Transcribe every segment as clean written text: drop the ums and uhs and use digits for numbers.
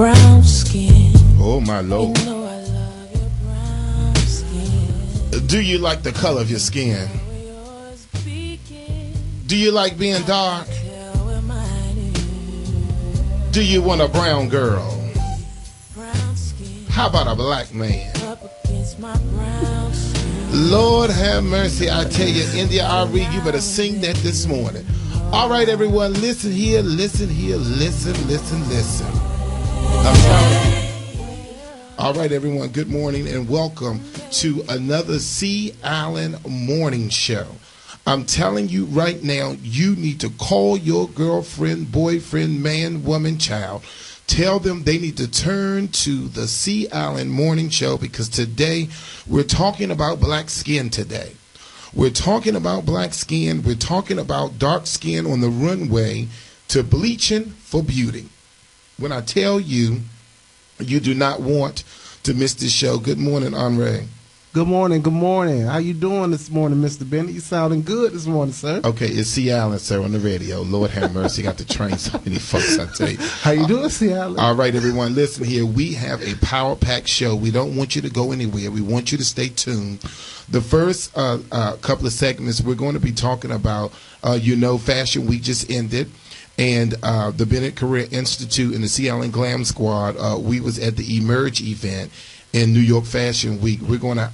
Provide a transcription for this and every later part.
brown skin. Oh, my Lord. You know I love your brown skin. Do you like the color of your skin? Do you like being dark? Do you want a brown girl? How about a black man? Lord have mercy, I tell you, India Ari, you better sing that this morning. All right, everyone, listen here, listen here, listen. I'm telling you. All right, everyone, good morning and welcome to another C. Allen Morning Show. I'm telling you right now, you need to call your girlfriend, boyfriend, man, woman, child. Tell them they need to turn to the C. Allen Morning Show because today we're talking about black skin today. We're talking about black skin. We're talking about dark skin on the runway to bleaching for beauty. When I tell you, you do not want to miss this show. Good morning, Henri. Good morning, good morning. How you doing this morning, Mr. Bennett? You sounding good this morning, sir. Okay, it's C. Allen, sir, on the radio. Lord have mercy, got to train so many folks, I tell you. How you doing, C. Allen? All right, everyone, listen here. We have a power-packed show. We don't want you to go anywhere. We want you to stay tuned. The first couple of segments, we're going to be talking about, Fashion Week just ended. And the Bennett Career Institute and the C. Allen Glam Squad, we was at the Emerge event in New York Fashion Week. We're going to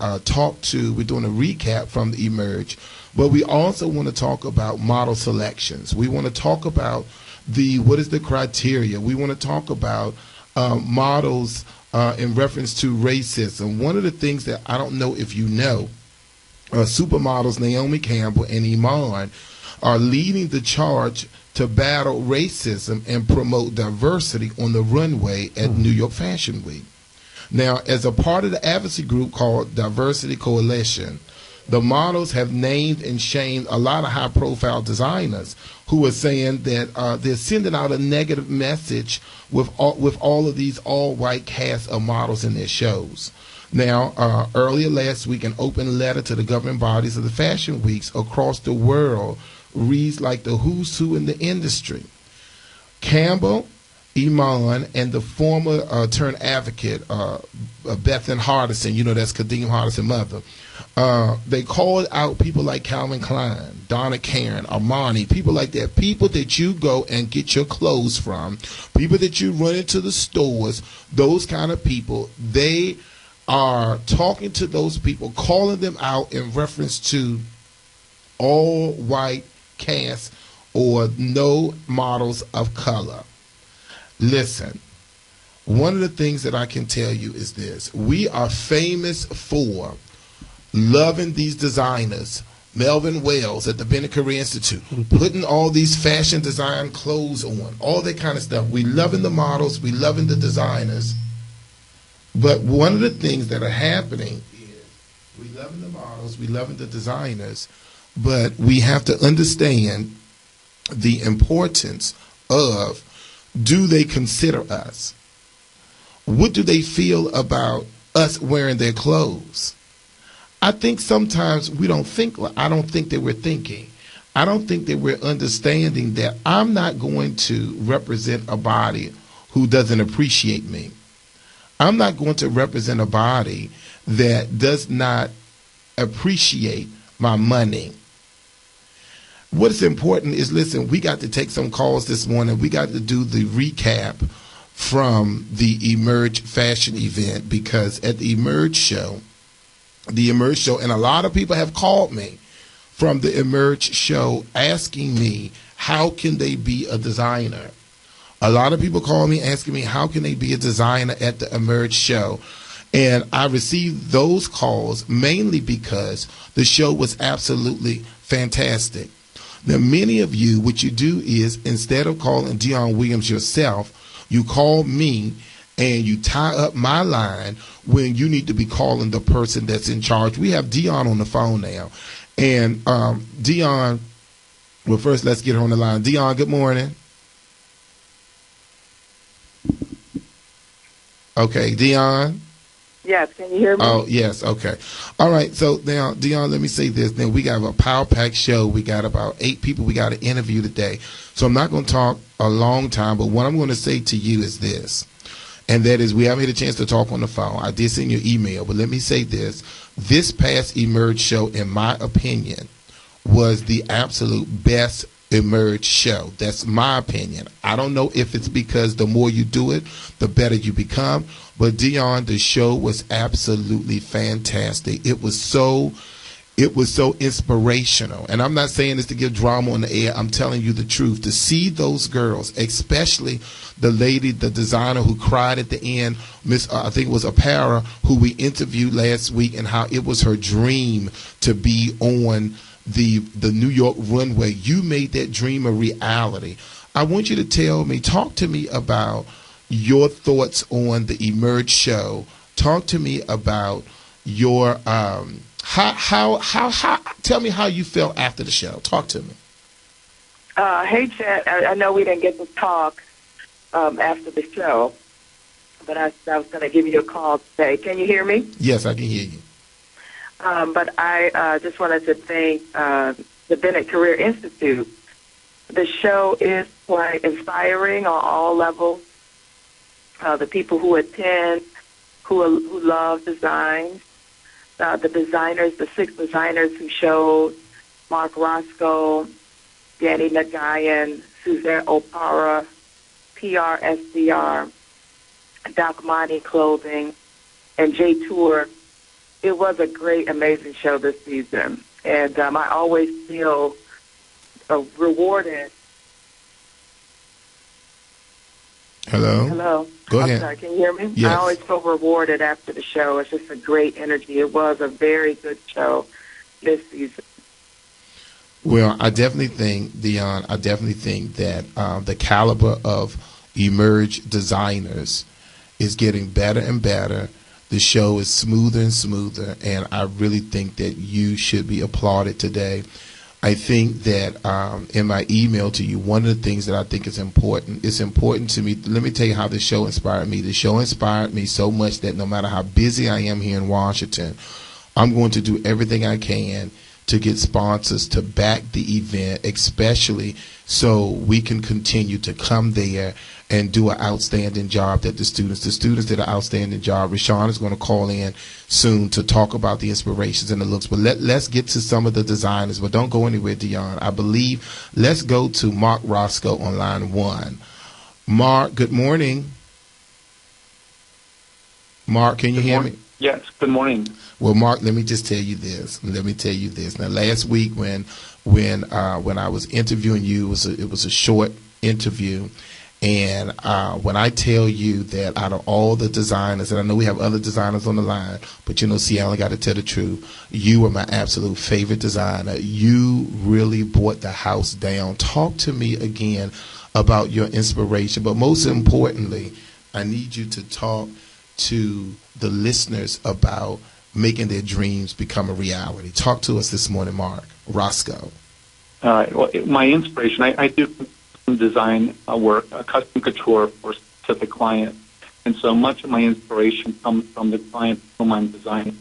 we're doing a recap from the Emerge, but we also want to talk about model selections. We want to talk about what is the criteria. We want to talk about models in reference to racism. One of the things that I don't know if you know, supermodels Naomi Campbell and Iman are leading the charge to battle racism and promote diversity on the runway at New York Fashion Week. Now, as a part of the advocacy group called Diversity Coalition, the models have named and shamed a lot of high-profile designers who are saying that they're sending out a negative message with all of these all-white cast of models in their shows. Now, earlier last week, an open letter to the governing bodies of the fashion weeks across the world reads like the who's who in the industry. Campbell, Iman, and the former turned advocate, Bethan Hardison, that's Kadeem Hardison's mother, they called out people like Calvin Klein, Donna Karan, Armani, people like that, people that you go and get your clothes from, people that you run into the stores, those kind of people. They are talking to those people, calling them out in reference to all white cast or no models of color. Listen, one of the things that I can tell you is this. We are famous for loving these designers. Melvin Wells at the Bennett Career Institute, putting all these fashion design clothes on, all that kind of stuff. We loving the models. We loving the designers. But one of the things that are happening is we loving the models. We loving the designers. But we have to understand the importance of, do they consider us? What do they feel about us wearing their clothes? I think sometimes we don't think, I don't think that we're thinking. I don't think that we're understanding that I'm not going to represent a body who doesn't appreciate me. I'm not going to represent a body that does not appreciate my money. What's important is, listen, we got to take some calls this morning. We got to do the recap from the Emerge fashion event, because at the Emerge show, and a lot of people have called me from the Emerge show asking me, how can they be a designer? A lot of people call me asking me, how can they be a designer at the Emerge show? And I received those calls mainly because the show was absolutely fantastic. Now, many of you, what you do is, instead of calling Dion Williams yourself, you call me and you tie up my line when you need to be calling the person that's in charge. We have Dion on the phone now. And Dion, well, first let's get her on the line. Dion, good morning. Okay, Dion. Yes, can you hear me? Oh, yes, okay. All right, so now, Dion, let me say this. Now, we got a power-packed show. We got about 8 people we got to interview today. So I'm not going to talk a long time, but what I'm going to say to you is this. and that is we haven't had a chance to talk on the phone. I did send you an email, but let me say this. This past Emerge show, in my opinion, was the absolute best Emerge show. That's my opinion. I don't know if it's because the more you do it, the better you become. But Dion, the show was absolutely fantastic. It was so inspirational. And I'm not saying this to give drama on the air. I'm telling you the truth. To see those girls, especially the lady, the designer who cried at the end, I think it was Apara, who we interviewed last week, and how it was her dream to be on the New York runway. You made that dream a reality. I want you to talk to me about your thoughts on the Emerge show. Talk to me about your tell me how you felt after the show. Talk to me. Hey, Chet, I know we didn't get to talk after the show, but I was going to give you a call today. Can you hear me? Yes, I can hear you. But I just wanted to thank the Bennett Career Institute. The show is quite inspiring on all levels. The people who attend, who love design, the designers, the 6 designers who showed, Mark Roscoe, Danny Nagayan, Suzanne Opara, PRSDR, Doc Monty Clothing, and J Tour. It was a great, amazing show this season. And I always feel rewarded. Hello. Go ahead. I'm sorry, can you hear me? Yes. I always feel rewarded after the show. It's just a great energy. It was a very good show this season. Well, I definitely think, Dion, that the caliber of Emerge designers is getting better and better. The show is smoother and smoother, and I really think that you should be applauded today. I think that in my email to you, one of the things that I think is important, it's important to me. Let me tell you how the show inspired me. The show inspired me so much that no matter how busy I am here in Washington, I'm going to do everything I can to get sponsors to back the event, especially so we can continue to come there and do an outstanding job that the students did an outstanding job. Rashawn is going to call in soon to talk about the inspirations and the looks. But let's get to some of the designers. But don't go anywhere, Dion. I believe let's go to Mark Roscoe on line 1. Mark, good morning. Mark, can you hear me? Yes, good morning. Well, Mark, let me just tell you this. Now, last week when I was interviewing you, it was a short interview. And when I tell you that out of all the designers, and I know we have other designers on the line, but see, I only got to tell the truth. You were my absolute favorite designer. You really brought the house down. Talk to me again about your inspiration. But most importantly, I need you to talk to the listeners about making their dreams become a reality. Talk to us this morning, Mark Roscoe. Well, my inspiration, I do design work, custom couture for specific clients. And so much of my inspiration comes from the clients whom I'm designing.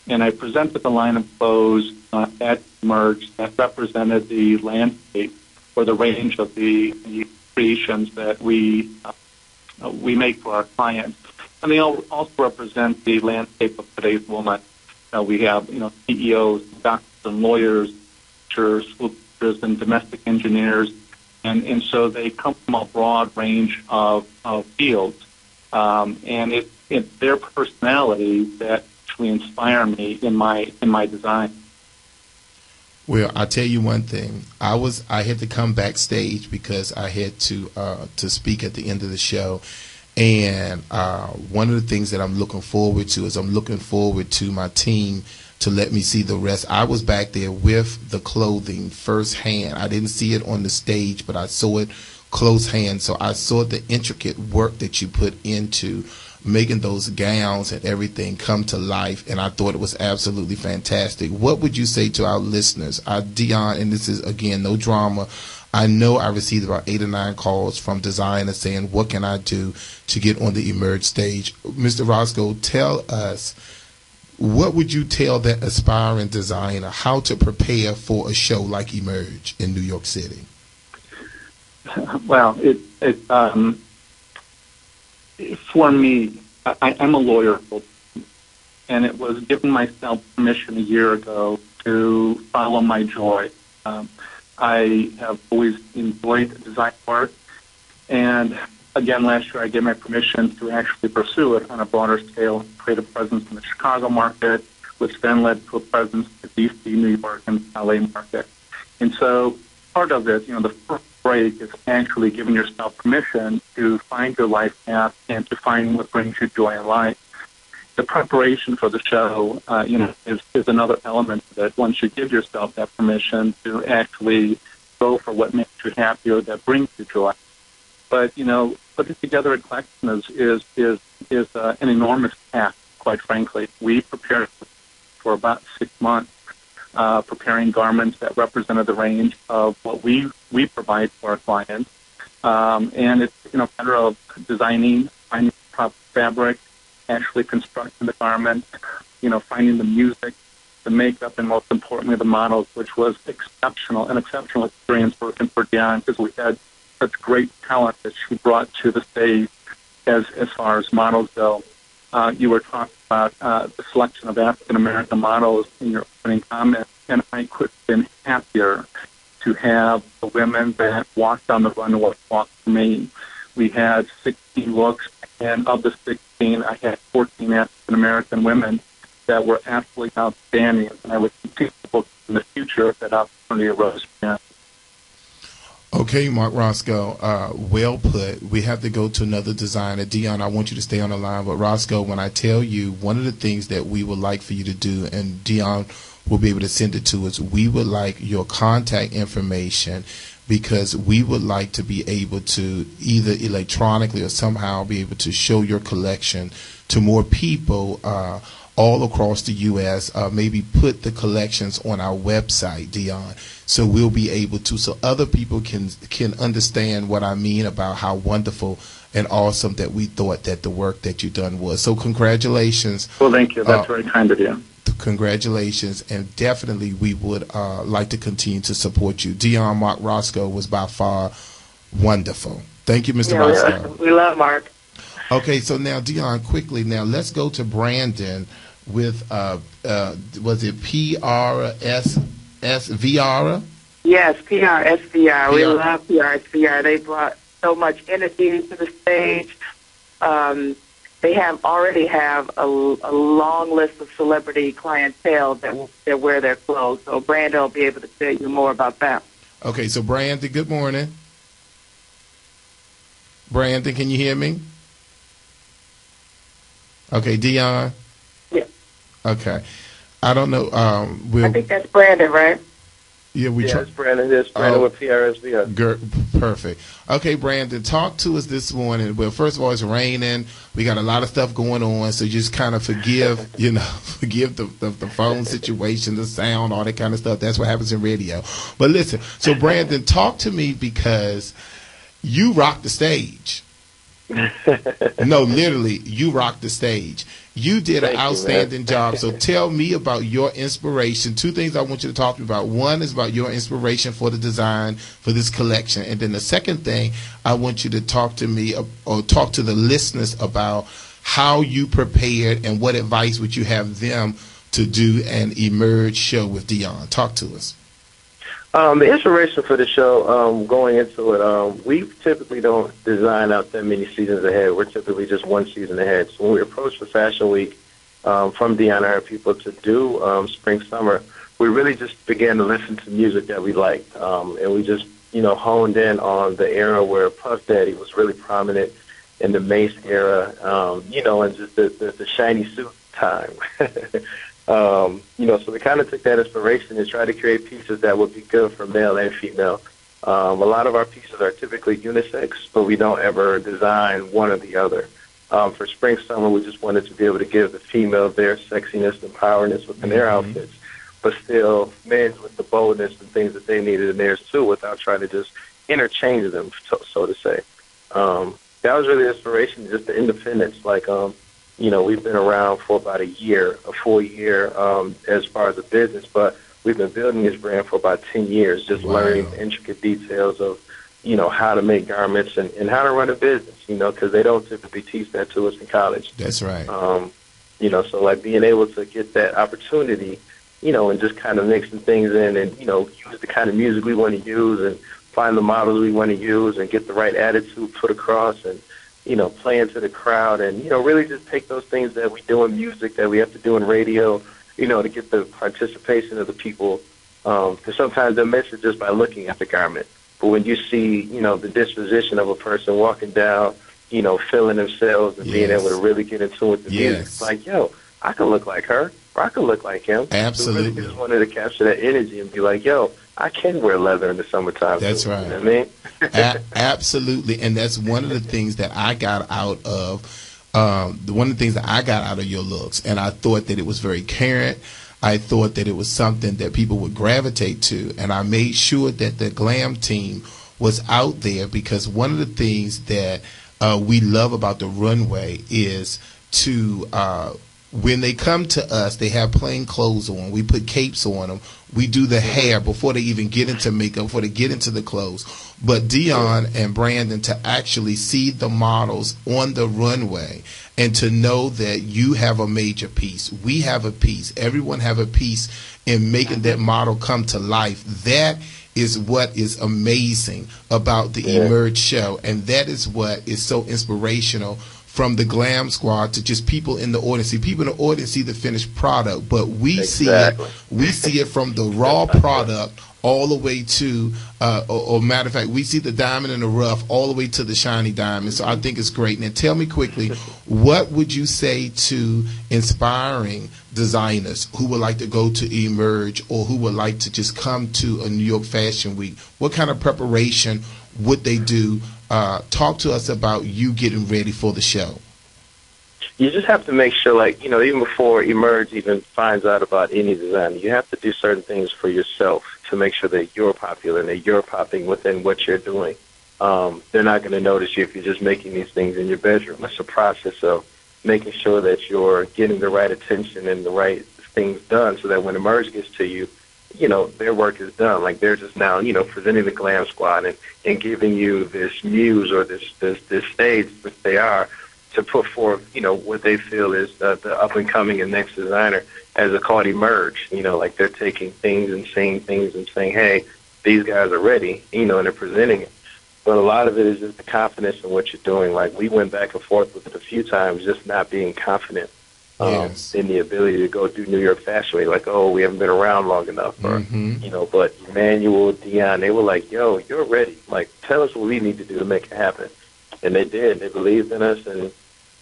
And I presented the line of clothes at Emerge that represented the landscape or the range of the creations that we make for our clients. And they also represent the landscape of today's woman. We have, CEOs, doctors and lawyers, teachers, school teachers, and domestic engineers. And so they come from a broad range of fields. And it's their personalities that actually inspire me in my design. Well, I'll tell you one thing. I had to come backstage because I had to speak at the end of the show. And one of the things that I'm looking forward to is I'm looking forward to my team to let me see the rest. I was back there with the clothing firsthand. I didn't see it on the stage, but I saw it close hand. So I saw the intricate work that you put into making those gowns and everything come to life, and I thought it was absolutely fantastic. What would you say to our listeners? Dion, and this is, again, no drama, I know I received about 8 or 9 calls from designers saying, what can I do to get on the Emerge stage? Mr. Roscoe, tell us, what would you tell that aspiring designer how to prepare for a show like Emerge in New York City? Well, For me, I'm a lawyer, and it was giving myself permission a year ago to follow my joy. I have always enjoyed design work, and again, last year I gave my permission to actually pursue it on a broader scale, create a presence in the Chicago market, which then led to a presence in D.C., New York, and LA market. And so part of it, the first break is actually giving yourself permission to find your life path and to find what brings you joy in life. The preparation for the show, is another element of it. Once you give yourself that permission to actually go for what makes you happy or that brings you joy. But putting together a collection is an enormous task. Quite frankly, we prepared for about 6 months, preparing garments that represented the range of what we provide for our clients. And it's a matter of designing, finding the proper fabric, actually constructing the garment, finding the music, the makeup, and most importantly, the models, which was an exceptional experience working for Dion because we had such great talent that she brought to the stage as far as models go. You were talking about the selection of African-American models in your opening comments, and I couldn't have been happier to have the women that walked on the runway walk for me. We had 16 looks, and of the 16, I had 14 African-American women that were absolutely outstanding, and I would continue to book in the future if that opportunity arose again. Okay, Mark Roscoe, well put. We have to go to another designer. Dion, I want you to stay on the line. But Roscoe, when I tell you one of the things that we would like for you to do, and Dion will be able to send it to us, we would like your contact information because we would like to be able to either electronically or somehow be able to show your collection to more people all across the U.S., maybe put the collections on our website, Dion, so we'll be able to, so other people can understand what I mean about how wonderful and awesome that we thought that the work that you done was. So congratulations. Well, thank you. That's very kind of you. Congratulations, and definitely we would like to continue to support you. Dion Mark Roscoe was by far wonderful. Thank you, Mr. Roscoe. We love Mark. Okay, so now, Dion, quickly, now let's go to Brandon with, was it PRSVR? Yes, PRSVR. We love PRSVR. They brought so much energy to the stage. They already have a long list of celebrity clientele that wear their clothes. So Brandon will be able to tell you more about that. Okay, so Brandon, good morning. Brandon, can you hear me? Okay, Dion? Yeah. Okay. I don't know. I think that's Brandon, right? Yeah, it's Brandon. It's Brandon with PRSVR. Perfect. Okay, Brandon, talk to us this morning. Well, first of all, it's raining. We got a lot of stuff going on, so just kind of forgive the phone situation, the sound, all that kind of stuff. That's what happens in radio. But listen, so Brandon, talk to me because you rock the stage. No, literally, you rocked the stage. You did an outstanding job. So tell me about your inspiration. Two things I want you to talk to me about. One is about your inspiration for the design for this collection. And then the second thing, I want you to talk to me or talk to the listeners about how you prepared and what advice would you have them to do an Emerge show with Dion. Talk to us. The inspiration for the show, going into it, we typically don't design out that many seasons ahead. We're typically just one season ahead. So when we approached the Fashion Week from Dion and her people to do spring, summer, we really just began to listen to music that we liked. And we just, honed in on the era where Puff Daddy was really prominent in the Mace era, and just the shiny suit time. So we kind of took that inspiration and tried to create pieces that would be good for male and female. A lot of our pieces are typically unisex, but we don't ever design one or the other. For spring, summer, we just wanted to be able to give the female their sexiness and powerness within their outfits, but still men's with the boldness and things that they needed in theirs too, without trying to just interchange them, so to say. That was really the inspiration, just the independence. We've been around for about a full year, as far as a business, but we've been building this brand for about 10 years, just learning the intricate details of how to make garments and how to run a business, because they don't typically teach that to us in college. That's right. So like being able to get that opportunity, and just kind of mixing things in and, use the kind of music we want to use and find the models we want to use and get the right attitude put across and, play into the crowd and, really just take those things that we do in music that we have to do in radio, to get the participation of the people. Because sometimes they'll miss it just by looking at the garment. But when you see, the disposition of a person walking down, feeling themselves and being able to really get into with the music, it's like, yo, I can look like her, or I can look like him. Absolutely. So really just wanted to capture that energy and be like, yo, I can wear leather in the summertime. That's right. You know what I mean? Absolutely. And that's one of the things that I got out of, one of the things that I got out of your looks. And I thought that it was very current. I thought that it was something that people would gravitate to. And I made sure that the glam team was out there because one of the things that we love about the runway is to when they come to us, they have plain clothes on. We put capes on them. We do the hair before they even get into makeup, before they get into the clothes. But Dion and Brandon, to actually see the models on the runway and to know that you have a major piece, we have a piece, everyone have a piece in making that model come to life. That is what is amazing about the Emerge show. And that is what is so inspirational from the glam squad to just people in the audience. See, people in the audience see the finished product, but we see it from the raw product all the way to, or matter of fact, we see the diamond in the rough all the way to the shiny diamond. So I think it's great. Now, tell me quickly, what would you say to inspiring designers who would like to go to Emerge or who would like to just come to a New York Fashion Week? What kind of preparation would they do? Talk to us about you getting ready for the show. You just have to make sure, like, even before Emerge even finds out about any design, you have to do certain things for yourself to make sure that you're popular and that you're popping within what you're doing. They're not going to notice you if you're just making these things in your bedroom. It's a process of making sure that you're getting the right attention and the right things done so that when Emerge gets to you, their work is done. Like they're just now, presenting the glam squad and giving you this muse or this stage, which they are, to put forth, what they feel is the up and coming and next designer as a called Emerge. Like they're taking things and saying things and saying, hey, these guys are ready, and they're presenting it. But a lot of it is just the confidence in what you're doing. Like we went back and forth with it a few times, just not being confident. In the ability to go do New York Fashion Week, like, oh, we haven't been around long enough, or but Emmanuel, Dion, they were like, yo, you're ready. Like, tell us what we need to do to make it happen, and they did. They believed in us, and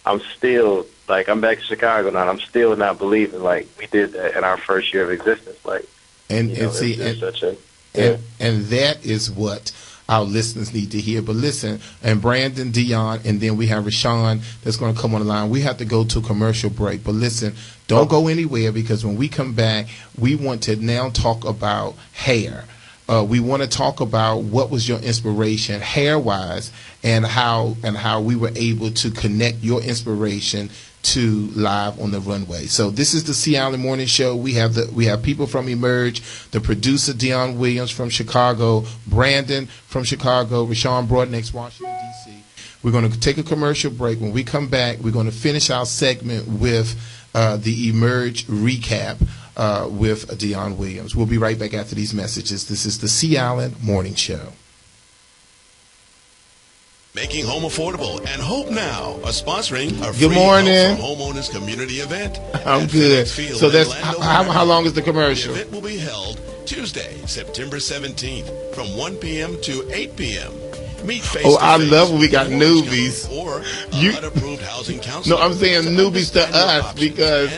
I'm still I'm back to Chicago now. And I'm still not believing like we did that in our first year of existence. Like, and that is what our listeners need to hear. But listen, and Brandon, Dion, and then we have Rashawn that's going to come on the line. We have to go to a commercial break. But listen, don't go anywhere because when we come back, we want to now talk about hair. We want to talk about what was your inspiration hair-wise and how we were able to connect your inspiration to Live on the Runway. So this is the Sea Island Morning Show. We have people from Emerge, the producer Dion Williams from Chicago, Brandon from Chicago, Rashawn Broadnex, Washington, D.C. We're going to take a commercial break. When we come back, we're going to finish our segment with the Emerge recap with Dion Williams. We'll be right back after these messages. This is the Sea Island Morning Show. Making home affordable and Hope Now are sponsoring a Good free morning. Help for Homeowners community event. I'm good. So that's how long is the commercial? The event will be held Tuesday, September 17th from 1 p.m. to 8 p.m. Meet face to I face love when we got with newbies. Or unapproved housing No, counselor. I'm saying newbies to us because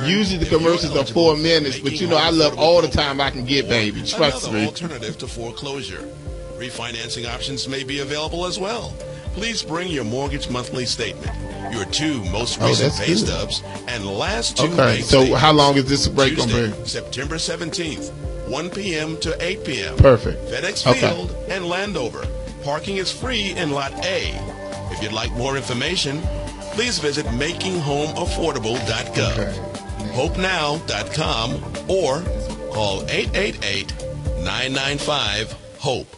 usually the commercials are 4 minutes, but I love all the time I can get, baby. Trust Another me. alternative to foreclosure. Refinancing options may be available as well. Please bring your mortgage monthly statement, your 2 most recent pay stubs, and last 2 bank so how long is this break going to Tuesday, be? September 17th, 1 p.m. to 8 p.m. Perfect. FedEx Field and Landover. Parking is free in Lot A. If you'd like more information, please visit makinghomeaffordable.gov, hopenow.com, or call 888-995-HOPE.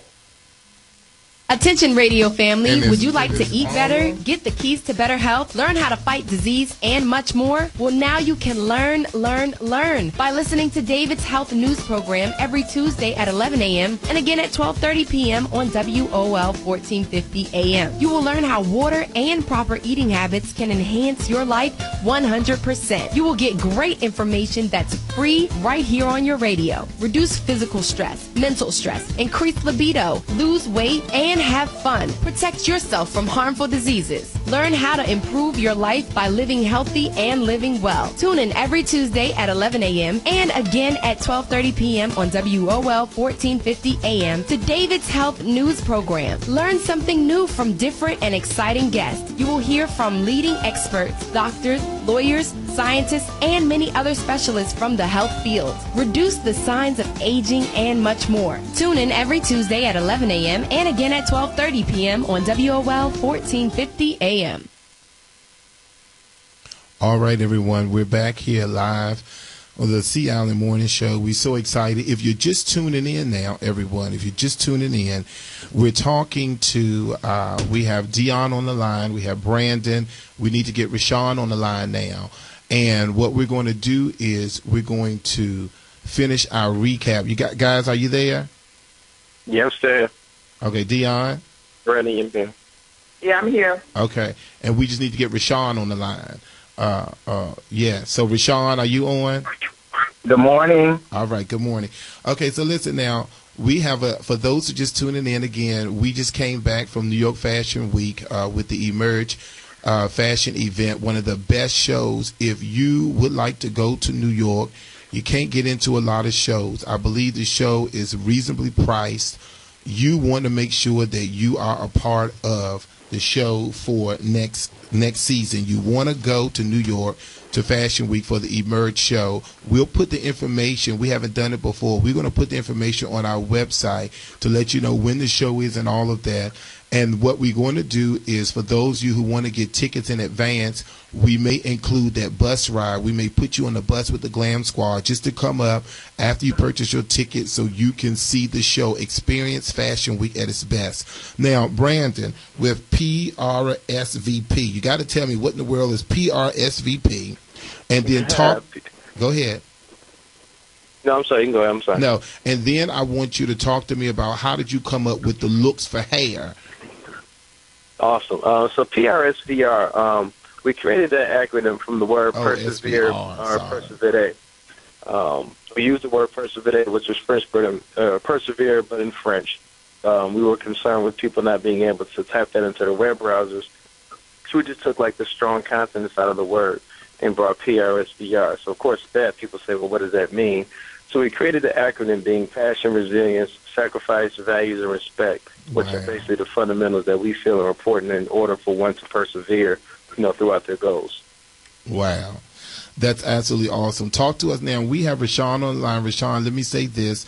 Attention radio family, And would you like to it's eat all better, over. get the keys to better health, learn how to fight disease, and much more? Well, now you can learn by listening to David's Health News Program every Tuesday at 11 a.m. and again at 12:30 p.m. on WOL 1450 a.m. You will learn how water and proper eating habits can enhance your life 100%. You will get great information that's free right here on your radio. Reduce physical stress, mental stress, increase libido, lose weight, and have fun. Protect yourself from harmful diseases. Learn how to improve your life by living healthy and living well. Tune in every Tuesday at 11 a.m. and again at 12:30 p.m. on WOL 1450 a.m. to David's Health News Program. Learn something new from different and exciting guests. You will hear from leading experts, doctors, lawyers, scientists, and many other specialists from the health field. Reduce the signs of aging and much more. Tune in every Tuesday at 11 a.m. and again at 12:30 p.m. on WOL 1450 a.m. All right, everyone, we're back here live on the Sea Island Morning Show. We're so excited. If you're just tuning in now, everyone, if you're just tuning in, we're talking to, we have Dion on the line, we have Brandon, we need to get Rashawn on the line now. And what we're going to do is we're going to finish our recap. You got guys, are you there? Yeah, I'm still. Okay, Dion? Brandon, you there? Yeah, I'm here. Okay, and we just need to get Rashawn on the line. Yeah, so Rashawn, are you on? Good morning. All right, good morning. Okay, so listen now. We have for those who just tuning in again, we just came back from New York Fashion Week with the Emerge fashion event, one of the best shows. If you would like to go to New York, you can't get into a lot of shows. I believe the show is reasonably priced. You want to make sure that you are a part of the show for next season. You want to go to New York to Fashion Week for the Emerge show. We'll put the information. We haven't done it before. We're going to put the information on our website to let you know when the show is and all of that. And what we're going to do is, for those of you who want to get tickets in advance, we may include that bus ride. We may put you on the bus with the Glam Squad just to come up after you purchase your ticket so you can see the show, experience Fashion Week at its best. Now, Brandon, with PRSVP, you got to tell me what in the world is PRSVP, and then talk. Go ahead. No, I'm sorry. You can go ahead. I'm sorry. No, and then I want you to talk to me about how did you come up with the looks for hair. Awesome. So PRSVR, we created that acronym from the word persevere or perseverate. We used the word perseverate, which was French, persevere, but in French. We were concerned with people not being able to type that into their web browsers. So we just took like the strong consonants out of the word and brought PRSVR. So of course that people say, well, what does that mean? So we created the acronym being passion, resilience, sacrifice, values, and respect, which are basically the fundamentals that we feel are important in order for one to persevere, throughout their goals. Wow. That's absolutely awesome. Talk to us now. We have Rashawn on the line. Rashawn, let me say this.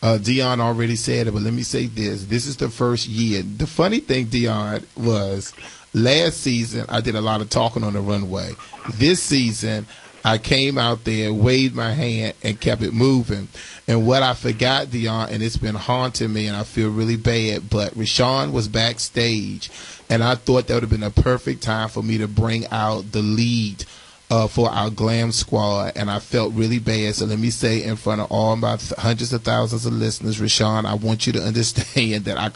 Dion already said it, but let me say this. This is the first year. The funny thing, Dion, was last season I did a lot of talking on the runway. This season I came out there, waved my hand, and kept it moving. And what I forgot, Dion, and it's been haunting me, and I feel really bad, but Rashawn was backstage, and I thought that would have been a perfect time for me to bring out the lead for our Glam Squad, and I felt really bad. So let me say in front of all my hundreds of thousands of listeners, Rashawn, I want you to understand that I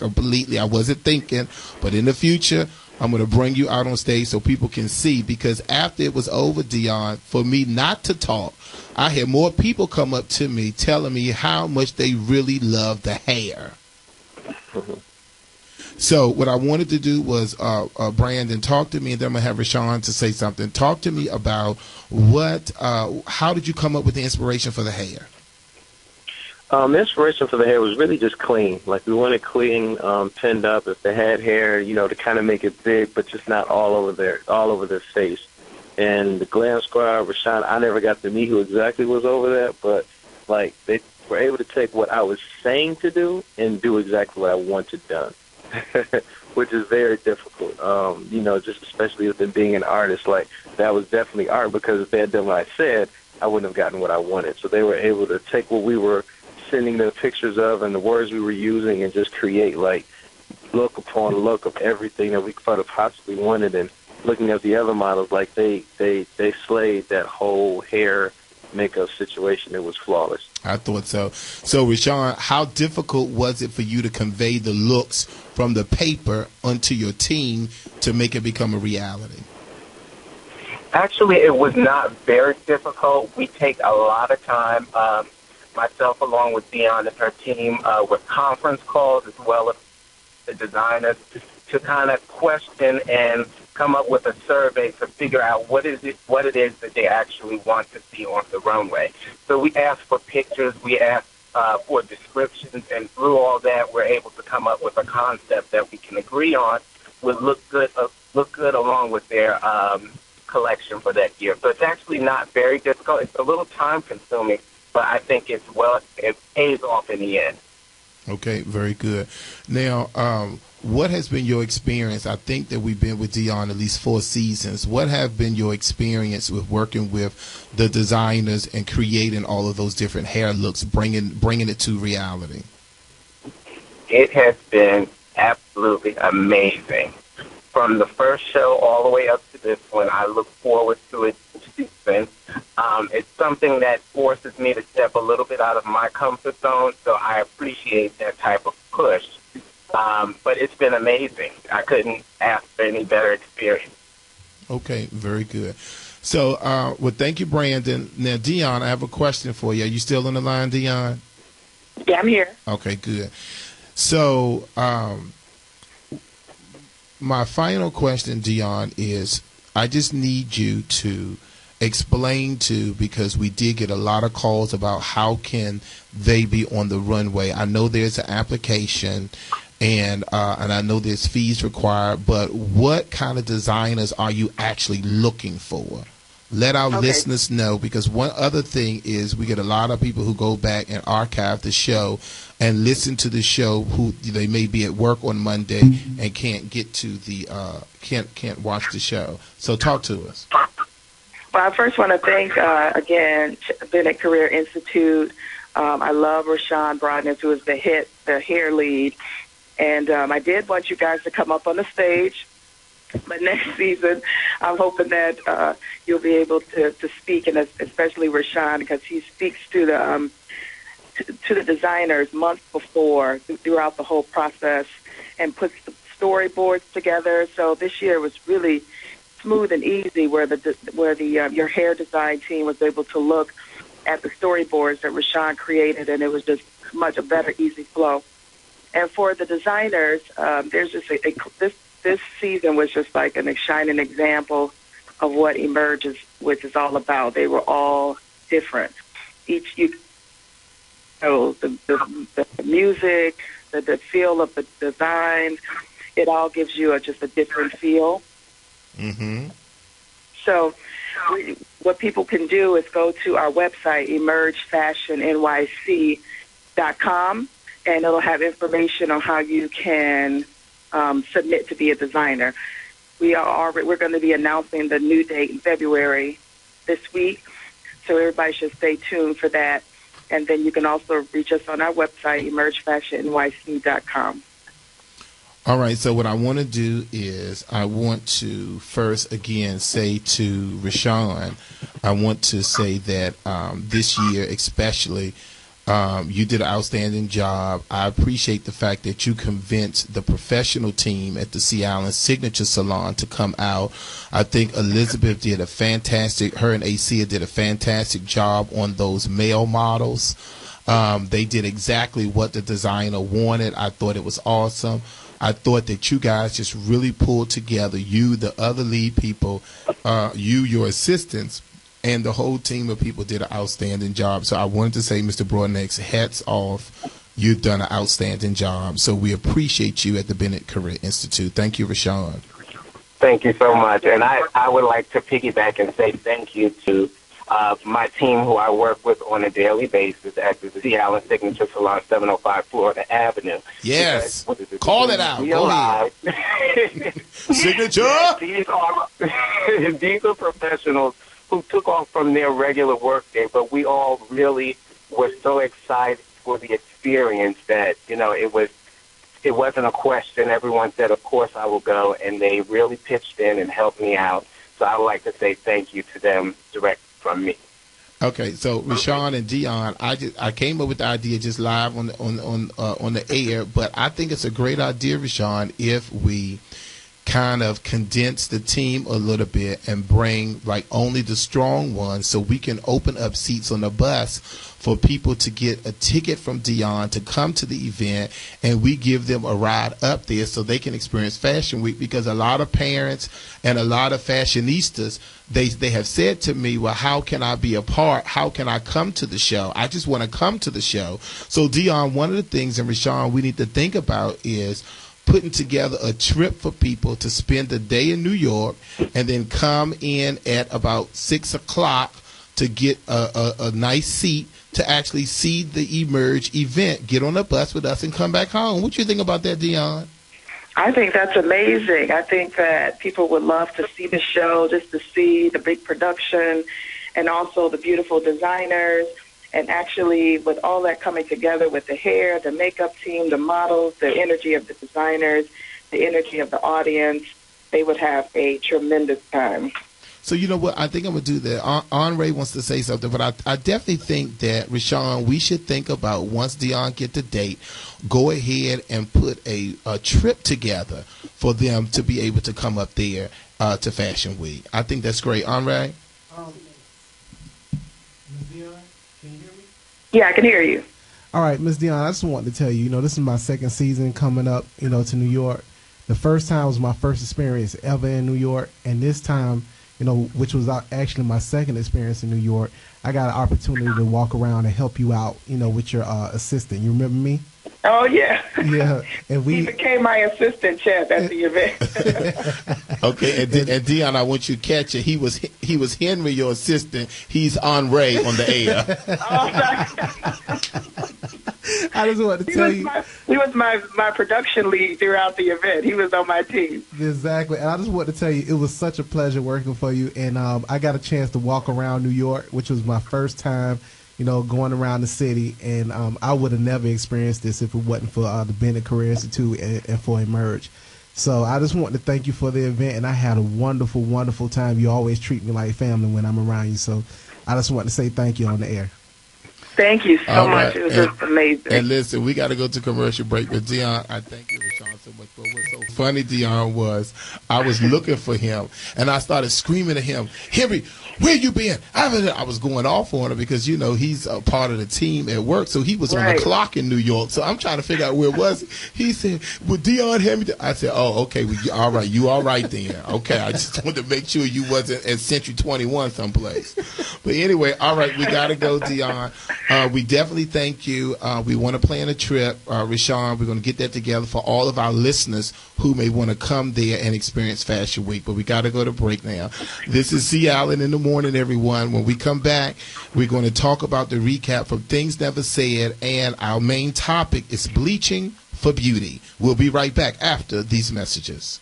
wasn't thinking, but in the future, I'm going to bring you out on stage so people can see, because after it was over, Dion, for me not to talk, I had more people come up to me telling me how much they really love the hair. So what I wanted to do was, Brandon, talk to me, and then I'm going to have Rashawn to say something. Talk to me about how did you come up with the inspiration for the hair? The inspiration for the hair was really just clean. Like, we wanted clean, pinned up. If they had hair, to kind of make it big, but just not all over their face. And the Glam Squad, Rashawn, I never got to meet who exactly was over that, but like they were able to take what I was saying to do and do exactly what I wanted done, which is very difficult. Just especially with them being an artist, like that was definitely art, because if they had done what I said, I wouldn't have gotten what I wanted. So they were able to take what we were sending the pictures of and the words we were using and just create like look upon look of everything that we could have possibly wanted. And looking at the other models, like they slayed that whole hair makeup situation. It was flawless. I thought so. So, Rashawn, how difficult was it for you to convey the looks from the paper onto your team to make it become a reality? Actually, it was not very difficult. We take a lot of time, myself along with Dion and her team, with conference calls as well as the designers to kind of question and come up with a survey to figure out what it is that they actually want to see on the runway. So we asked for pictures, we asked for descriptions, and through all that, we're able to come up with a concept that we can agree on would look good along with their collection for that year. So it's actually not very difficult. It's a little time consuming, but I think it pays off in the end. Okay, very good. Now, what has been your experience? I think that we've been with Dion at least 4 seasons. What have been your experience with working with the designers and creating all of those different hair looks, bringing it to reality? It has been absolutely amazing. From the first show all the way up to this one, I look forward to it each season. It's something that forces me to step a little bit out of my comfort zone, so I appreciate that type of push. But it's been amazing. I couldn't ask for any better experience. Okay, very good. So, well, thank you, Brandon. Now, Dion, I have a question for you. Are you still on the line, Dion? Yeah, I'm here. Okay, good. So, my final question, Dion, is I just need you to explain because we did get a lot of calls about how can they be on the runway. I know there's an application and I know there's fees required, but what kind of designers are you actually looking for? Let our listeners know, because one other thing is we get a lot of people who go back and archive the show and listen to the show who they may be at work on Monday and can't get to the can't watch the show. So talk to us. Well, I first want to thank, again, Bennett Career Institute. I love Rashawn Broadness, who is the hair lead. And I did want you guys to come up on the stage. But next season, I'm hoping that you'll be able to speak, and especially Rashawn, because he speaks to the designers months before, throughout the whole process, and puts the storyboards together. So this year was really smooth and easy, where your hair design team was able to look at the storyboards that Rashawn created, and it was just much a better, easy flow. And for the designers, there's just this season was just like a shining example of what Emerge which is all about. They were all different. The music, the feel of the design, it all gives you just a different feel. Mm-hmm. So what people can do is go to our website, emergefashionnyc.com, and it'll have information on how you can submit to be a designer. We're going to be announcing the new date in February this week, so everybody should stay tuned for that. And then you can also reach us on our website, emergefashionnyc.com. All right, so what I want to do is I want to first, again, say to Rashawn, I want to say that this year especially, you did an outstanding job. I appreciate the fact that you convinced the professional team at the Sea Island Signature Salon to come out. I think Elizabeth did her and Acia did a fantastic job on those male models. They did exactly what the designer wanted. I thought it was awesome. I thought that you guys just really pulled together, you, the other lead people, your assistants, and the whole team of people did an outstanding job. So I wanted to say, Mr. Broadnex, hats off. You've done an outstanding job. So we appreciate you at the Bennett Career Institute. Thank you, Rashawn. Thank you so much. And I would like to piggyback and say thank you to my team who I work with on a daily basis at the Sea Island Signature Salon, 705 Florida Avenue. Yes. Call it out. Go ahead. Signature. These are professionals who took off from their regular workday, but we all really were so excited for the experience that, it was it wasn't a question. Everyone said, of course I will go, and they really pitched in and helped me out. So I would like to say thank you to them direct from me. Okay, so Rashawn and Dion, I came up with the idea just live on the air, but I think it's a great idea, Rashawn, if we kind of condense the team a little bit and bring like only the strong ones, so we can open up seats on the bus for people to get a ticket from Dion to come to the event, and we give them a ride up there so they can experience Fashion Week. Because a lot of parents and a lot of fashionistas, they have said to me, well, how can I be a part? How can I come to the show? I just want to come to the show. So Dion, one of the things, and Rashawn, we need to think about is putting together a trip for people to spend the day in New York and then come in at about 6 o'clock to get a nice seat to actually see the Emerge event, get on a bus with us and come back home. What do you think about that, Dion? I think that's amazing. I think that people would love to see the show, just to see the big production and also the beautiful designers. And actually, with all that coming together with the hair, the makeup team, the models, the energy of the designers, the energy of the audience, they would have a tremendous time. So you know what? I think I'm going to do that. Andre wants to say something, but I definitely think that, Rashawn, we should think about, once Dion get the date, go ahead and put a trip together for them to be able to come up there to Fashion Week. I think that's great. Andre? Can you hear me? Yeah, I can hear you. All right, Miss Dion, I just wanted to tell you, this is my second season coming up, to New York. The first time was my first experience ever in New York, and this time, which was actually my second experience in New York, I got an opportunity to walk around and help you out, with your assistant. You remember me? Oh, yeah. Yeah. And he became my assistant chef at the event. Okay, and Dion, I want you to catch it. He was Henry, your assistant. He's Andre on the air. I just wanted to tell you. He was my production lead throughout the event. He was on my team. Exactly. And I just wanted to tell you, it was such a pleasure working for you. And I got a chance to walk around New York, which was my first time, going around the city. And I would have never experienced this if it wasn't for the Bennett Career Institute and for Emerge. So I just want to thank you for the event. And I had a wonderful, wonderful time. You always treat me like family when I'm around you. So I just want to say thank you on the air. Thank you so much. It was just amazing. And listen, we got to go to commercial break. But Dion, I thank you, Rashawn, so much. But what's so funny, Dion, was I was looking for him, and I started screaming at him, Henry, where you been? I was going off on him because, he's a part of the team at work, so he was on the clock in New York. So I'm trying to figure out where it was. He said, well, Dion had me. I said, oh, okay, well, all right. You all right then. Okay, I just wanted to make sure you wasn't at Century 21 someplace. But anyway, all right, we got to go, Dion. We definitely thank you. We want to plan a trip, Rashawn. We're going to get that together for all of our listeners who may want to come there and experience Fashion Week. But we got to go to break now. This is C. Allen in the morning, everyone. When we come back, we're going to talk about the recap from Things Never Said, and our main topic is bleaching for beauty. We'll be right back after these messages.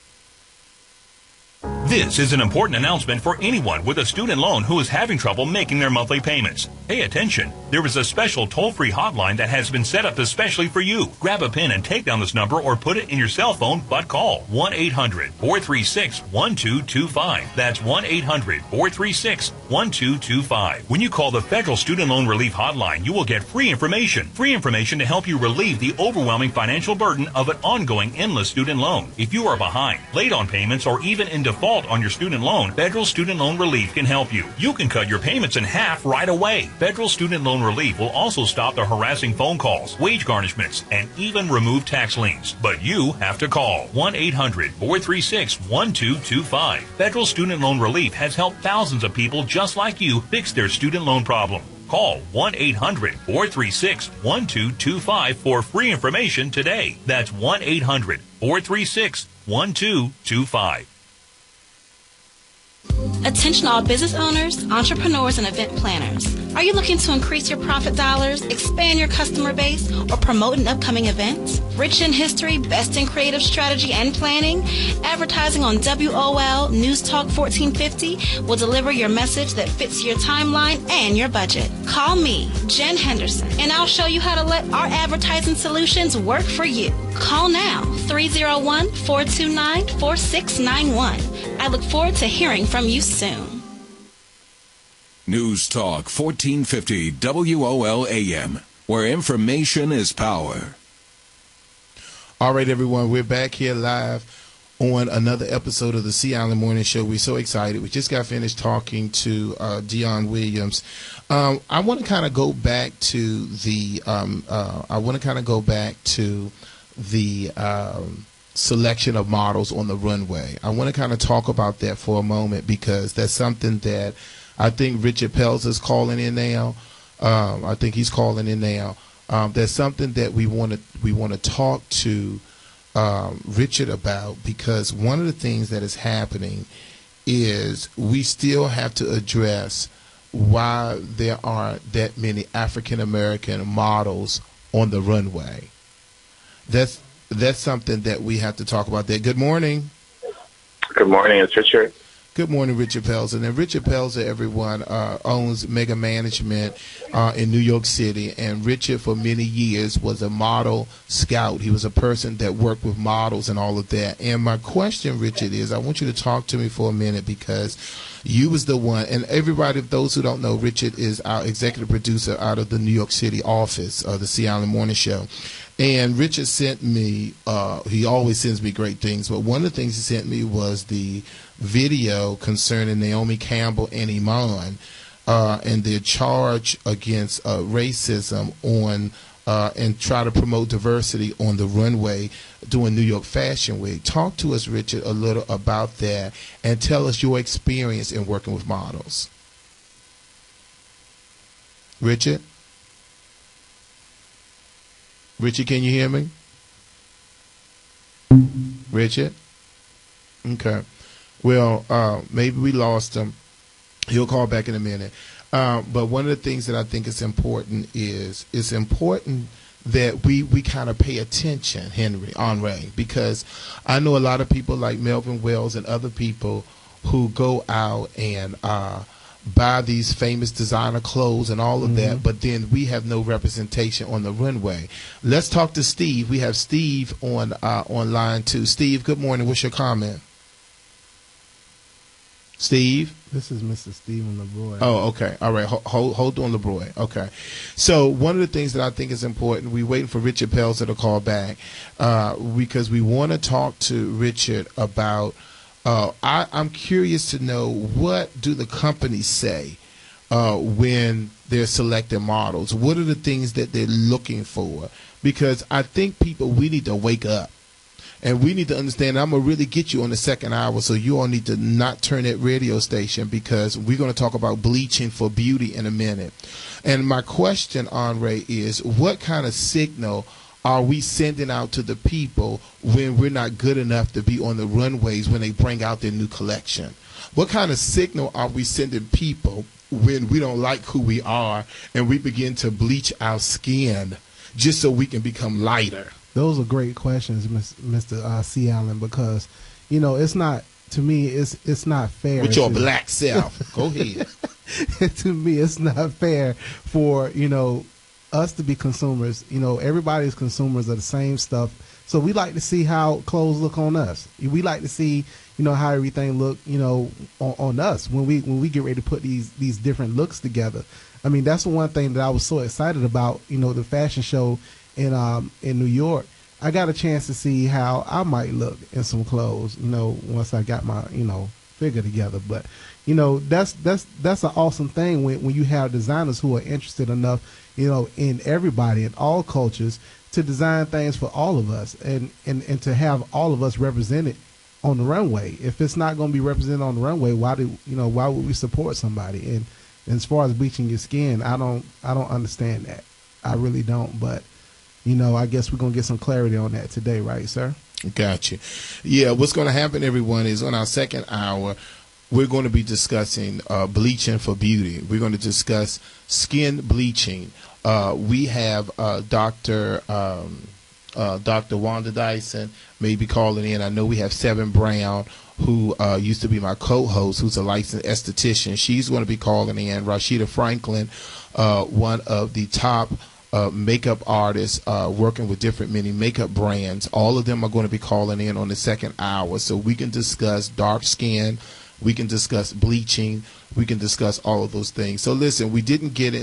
This is an important announcement for anyone with a student loan who is having trouble making their monthly payments. Pay attention. There is a special toll-free hotline that has been set up especially for you. Grab a pen and take down this number or put it in your cell phone, but call 1-800-436-1225. That's 1-800-436-1225. When you call the Federal Student Loan Relief Hotline, you will get free information. Free information to help you relieve the overwhelming financial burden of an ongoing endless student loan. If you are behind, late on payments, or even in default on your student loan, Federal Student Loan Relief can help you. You can cut your payments in half right away. Federal Student Loan Relief will also stop the harassing phone calls, wage garnishments, and even remove tax liens. But you have to call 1-800-436-1225. Federal Student Loan Relief has helped thousands of people just like you fix their student loan problem. Call 1-800-436-1225 for free information today. That's 1-800-436-1225. Attention all business owners, entrepreneurs, and event planners. Are you looking to increase your profit dollars, expand your customer base, or promote an upcoming event? Rich in history, best in creative strategy and planning, advertising on WOL News Talk 1450 will deliver your message that fits your timeline and your budget. Call me, Jen Henderson, and I'll show you how to let our advertising solutions work for you. Call now, 301-429-4691. I look forward to hearing from you soon. News Talk 1450 WOL AM, where information is power. All right, everyone, we're back here live on another episode of the Sea Island Morning Show. We're so excited. We just got finished talking to Dion Williams. I want to kind of go back to the selection of models on the runway. I want to kind of talk about that for a moment because that's something that I think Richard Pelz is calling in now. I think he's calling in now. There's something that we want to talk to Richard about, because one of the things that is happening is we still have to address why there aren't that many African American models on the runway. That's something that we have to talk about there. Good morning. Good morning, it's Richard. Good morning, Richard Pelzer. And Richard Pelzer, everyone, owns Mega Management in New York City. And Richard, for many years, was a model scout. He was a person that worked with models and all of that. And my question, Richard, is I want you to talk to me for a minute, because you was the one, and everybody, those who don't know, Richard is our executive producer out of the New York City office of the Sea Island Morning Show. And Richard sent me, he always sends me great things, but one of the things he sent me was the video concerning Naomi Campbell and Iman and their charge against racism on and try to promote diversity on the runway during New York Fashion Week. Talk to us, Richard, a little about that, and tell us your experience in working with models. Richard? Richard, can you hear me? Richard? Okay. Well, maybe we lost him. He'll call back in a minute. But one of the things that I think is important is it's important that we kind of pay attention, Henry, because I know a lot of people like Melvin Wells and other people who go out and buy these famous designer clothes and all of that, but then we have no representation on the runway. Let's talk to Steve. We have Steve on line 2. Steve, good morning. What's your comment? Steve? This is Mr. Stephen LeBroy. Oh, okay. All right. Hold on, LeBroy. Okay. So one of the things that I think is important, we're waiting for Richard Pelzer to call back because we want to talk to Richard about I'm curious to know, what do the companies say when they're selecting models? What are the things that they're looking for? Because I think we need to wake up. And we need to understand, I'm going to really get you on the second hour, so you all need to not turn that radio station, because we're going to talk about bleaching for beauty in a minute. And my question, Andre, is what kind of signal are we sending out to the people when we're not good enough to be on the runways when they bring out their new collection? What kind of signal are we sending people when we don't like who we are and we begin to bleach our skin just so we can become lighter? Those are great questions, Mr. C. Allen, because, it's not, to me, it's not fair. With your black self. Go ahead. To me, it's not fair for, us to be consumers. Everybody's consumers of the same stuff. So we like to see how clothes look on us. We like to see, how everything look, on us when we get ready to put these different looks together. I mean, that's the one thing that I was so excited about, the fashion show in New York. I got a chance to see how I might look in some clothes, once I got my, figure together. But, that's an awesome thing when you have designers who are interested enough, in everybody, in all cultures, to design things for all of us and to have all of us represented on the runway. If it's not going to be represented on the runway, why would we support somebody? And as far as bleaching your skin, I don't understand that. I really don't. But I guess we're going to get some clarity on that today, right, sir? Gotcha. Yeah, what's going to happen, everyone, is on our second hour, we're going to be discussing bleaching for beauty. We're going to discuss skin bleaching. We have Dr. Wanda Dyson maybe calling in. I know we have Seven Brown, who used to be my co-host, who's a licensed esthetician. She's going to be calling in. Rashida Franklin, one of the top makeup artists working with different many makeup brands. All of them are going to be calling in on the second hour, so we can discuss dark skin. We can discuss bleaching. We can discuss all of those things. So listen, we didn't get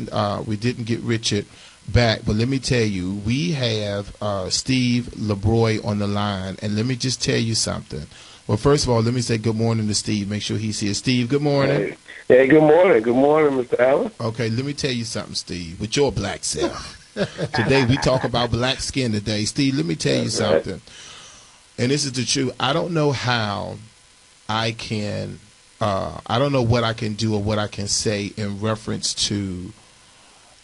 Richard back, but let me tell you, we have Steve LeBroy on the line, and let me just tell you something. Well, first of all, let me say good morning to Steve. Make sure he's here. Steve, good morning. Hey, good morning. Good morning, Mr. Allen. Okay, let me tell you something, Steve, with your black self. Today we talk about black skin today. Steve, let me tell you something, and this is the truth. I don't know how I can, I don't know what I can do or what I can say in reference to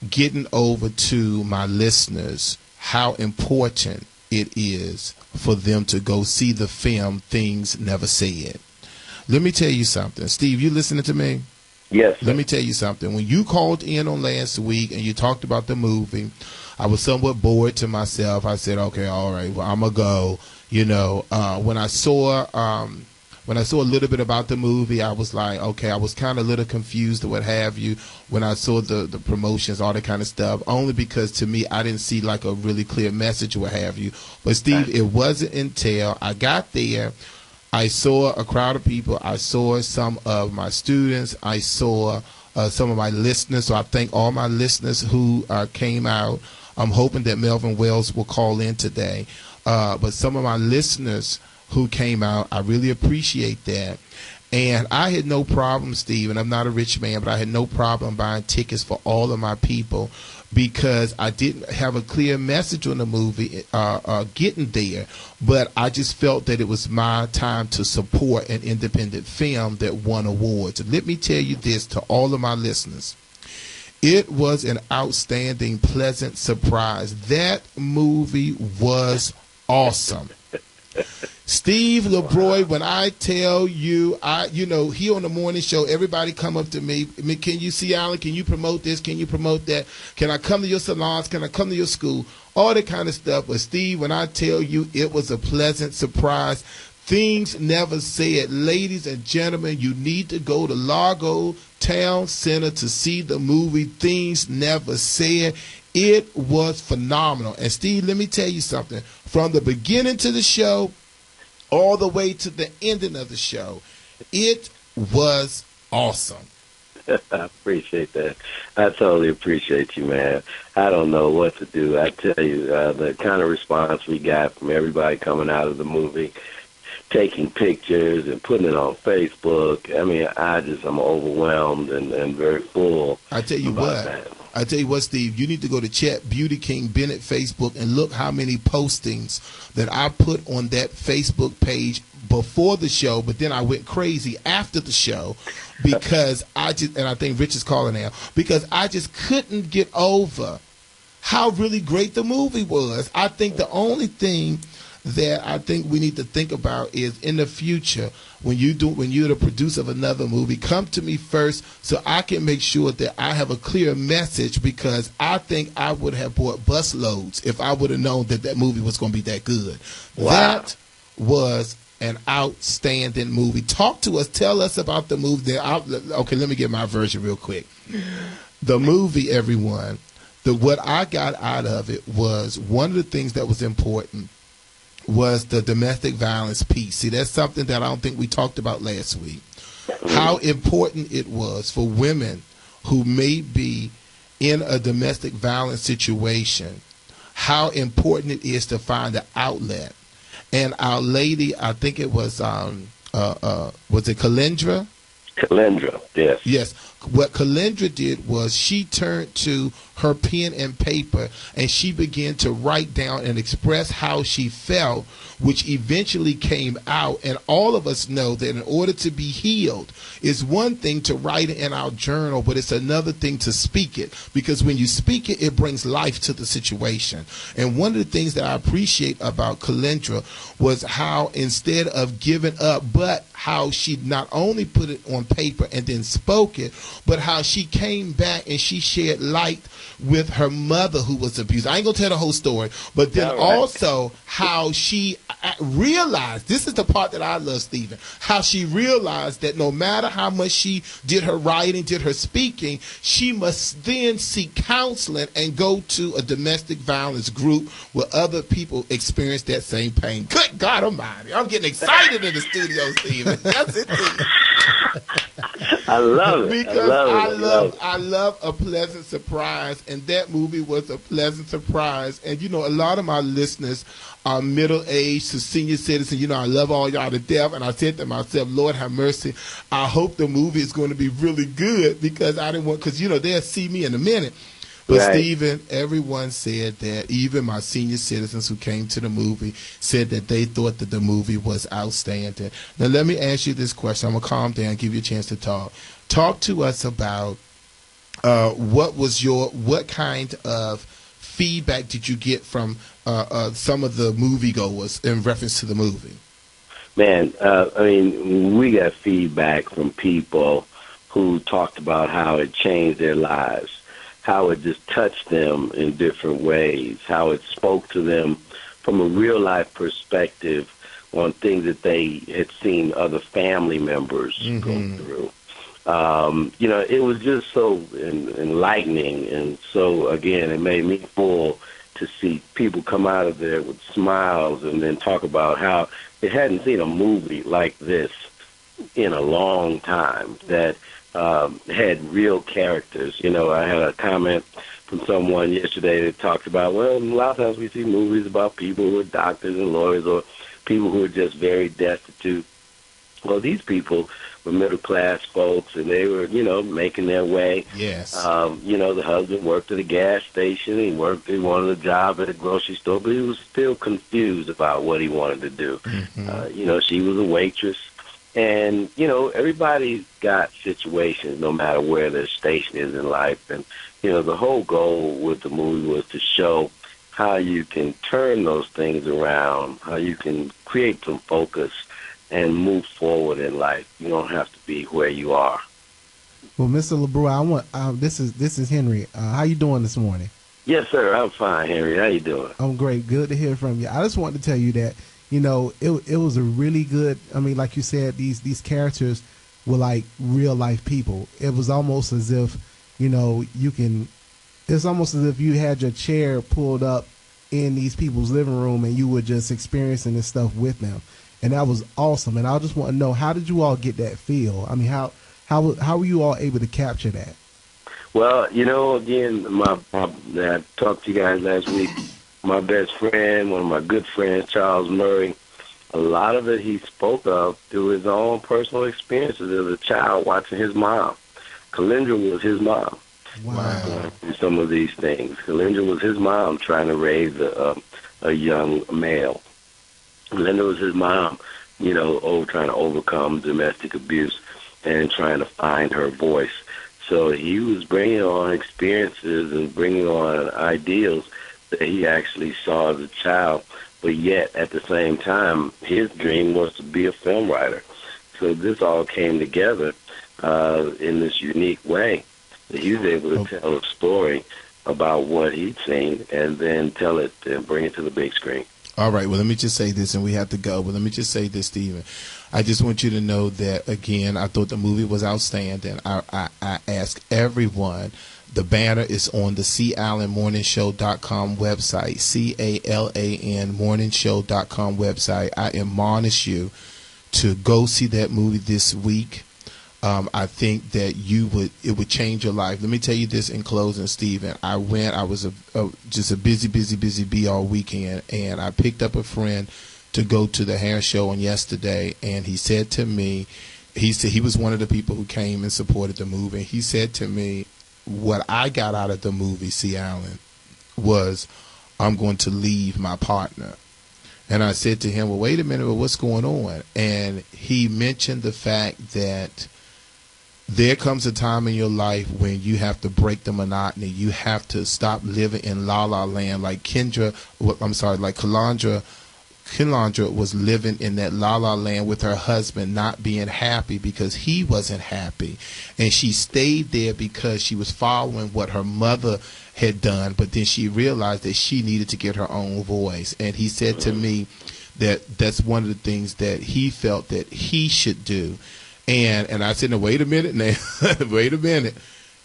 getting over to my listeners how important it is for them to go see the film Things Never Said. Let me tell you something. Steve, you listening to me? Yes. Let me tell you something. When you called in on last week and you talked about the movie, I was somewhat bored to myself. I said, okay, all right, well, I'm going to go. You know, when I saw a little bit about the movie, I was like, okay, I was kind of a little confused or what have you when I saw the promotions, all that kind of stuff, only because to me, I didn't see like a really clear message or what have you. But Steve, it wasn't until I got there, I saw a crowd of people. I saw some of my students. I saw some of my listeners. So I thank all my listeners who came out. I'm hoping that Melvin Wells will call in today. But some of my listeners who came out, I really appreciate that. And I had no problem, Steve, and I'm not a rich man, but I had no problem buying tickets for all of my people because I didn't have a clear message on the movie getting there. But I just felt that it was my time to support an independent film that won awards. And let me tell you this to all of my listeners. It was an outstanding, pleasant surprise. That movie was awesome. Steve LeBroy, when I tell you, he on the morning show, everybody come up to me. Can you see Alan? Can you promote this? Can you promote that? Can I come to your salons? Can I come to your school? All that kind of stuff. But Steve, when I tell you it was a pleasant surprise, Things Never Said. Ladies and gentlemen, you need to go to Largo Town Center to see the movie Things Never Said. It was phenomenal. And Steve, let me tell you something. From the beginning to the show, all the way to the ending of the show, it was awesome. I appreciate that. I totally appreciate you, man. I don't know what to do. I tell you, the kind of response we got from everybody coming out of the movie, taking pictures and putting it on Facebook. I mean, I'm overwhelmed and very full. I tell you what, Steve, you need to go to Chat Beauty King Bennett Facebook and look how many postings that I put on that Facebook page before the show, but then I went crazy after the show because and I think Rich is calling now, because I just couldn't get over how really great the movie was. I think the only thing that I think we need to think about is in the future when you're the producer of another movie, come to me first so I can make sure that I have a clear message, because I think I would have bought bus loads if I would have known that movie was going to be that good. Wow. That was an outstanding movie. Talk to us. Tell us about the movie. Okay, let me get my version real quick. The movie, everyone, what I got out of it was one of the things that was important was the domestic violence piece. See, that's something that I don't think we talked about last week. How important it was for women who may be in a domestic violence situation, how important it is to find an outlet. And Our Lady, I think it was it Kalendra? Kalendra, yes. Yes. What Kalendra did was she turned to her pen and paper and she began to write down and express how she felt, which eventually came out. And all of us know that in order to be healed, it's one thing to write it in our journal, but it's another thing to speak it. Because when you speak it, it brings life to the situation. And one of the things that I appreciate about Kalendra was how instead of giving up, but how she not only put it on paper and then spoke it, but how she came back and she shed light with her mother who was abused. I ain't gonna tell the whole story, but then also how she realized, this is the part that I love, Stephen, how she realized that no matter how much she did her writing, did her speaking, she must then seek counseling and go to a domestic violence group where other people experience that same pain. Good God Almighty, I'm getting excited in the studio, Stephen. That's it. I love it. Because I love a pleasant surprise, and that movie was a pleasant surprise. And you know, a lot of my listeners are middle-aged to senior citizens. You know, I love all y'all to death, and I said to myself, Lord have mercy, I hope the movie is going to be really good, because I didn't want, because you know, they'll see me in a minute. But right. Stephen, everyone said that, even my senior citizens who came to the movie said that they thought that the movie was outstanding. Now, let me ask you this question. I'm going to calm down, give you a chance to talk. Talk to us about what kind of feedback did you get from some of the moviegoers in reference to the movie? Man, I mean, we got feedback from people who talked about how it changed their lives, how it just touched them in different ways, how it spoke to them from a real-life perspective on things that they had seen other family members go through. You know, it was just so enlightening, and so, again, it made me full to see people come out of there with smiles and then talk about how they hadn't seen a movie like this in a long time that had real characters. You know, I had a comment from someone yesterday that talked about, well, a lot of times we see movies about people who are doctors and lawyers or people who are just very destitute. Well, these people were middle-class folks, and they were, you know, making their way. Yes. You know, the husband worked at a gas station. He wanted a job at a grocery store, but he was still confused about what he wanted to do. You know, she was a waitress. And, you know, everybody's got situations no matter where their station is in life. And, you know, the whole goal with the movie was to show how you can turn those things around, how you can create some focus and move forward in life. You don't have to be where you are. Well, Mr. LeBrew, this is Henry. How you doing this morning? Yes, sir. I'm fine, Henry. How you doing? I'm great. Good to hear from you. I just wanted to tell you that, you know, it was a really good, I mean, like you said, these characters were like real life people. It was almost as if, you know, it's almost as if you had your chair pulled up in these people's living room and you were just experiencing this stuff with them. And that was awesome. And I just want to know, how did you all get that feel? I mean, how were you all able to capture that? Well, you know, again, I talked to you guys last week. My best friend, one of my good friends, Charles Murray, a lot of it he spoke of through his own personal experiences as a child watching his mom. Kalendra was his mom. Wow. Going through some of these things. Kalendra was his mom trying to raise a young male. Kalendra was his mom, you know, trying to overcome domestic abuse and trying to find her voice. So he was bringing on experiences and bringing on ideals that he actually saw as a child, but yet at the same time, his dream was to be a film writer. So this all came together in this unique way. He was able to tell a story about what he'd seen and then tell it and bring it to the big screen. All right, well, let me just say this, and we have to go, but let me just say this, Stephen. I just want you to know that, again, I thought the movie was outstanding. I ask everyone, the banner is on the CAlanMorningshow.com website, CALAN morningshow.com website. I admonish you to go see that movie this week. I think that it would change your life. Let me tell you this in closing, Stephen. I was just a busy bee all weekend, and I picked up a friend to go to the hair show on yesterday, and he said to me he said he was one of the people who came and supported the movie. And he said to me, what I got out of the movie, C. Allen, was I'm going to leave my partner. And I said to him, well, wait a minute, well, what's going on? And he mentioned the fact that there comes a time in your life when you have to break the monotony. You have to stop living in la la land like Kalandra was living in that la la land with her husband, not being happy because he wasn't happy. And she stayed there because she was following what her mother had done, but then she realized that she needed to get her own voice. And he said to me that that's one of the things that he felt that he should do. And I said, no, wait a minute now, wait a minute.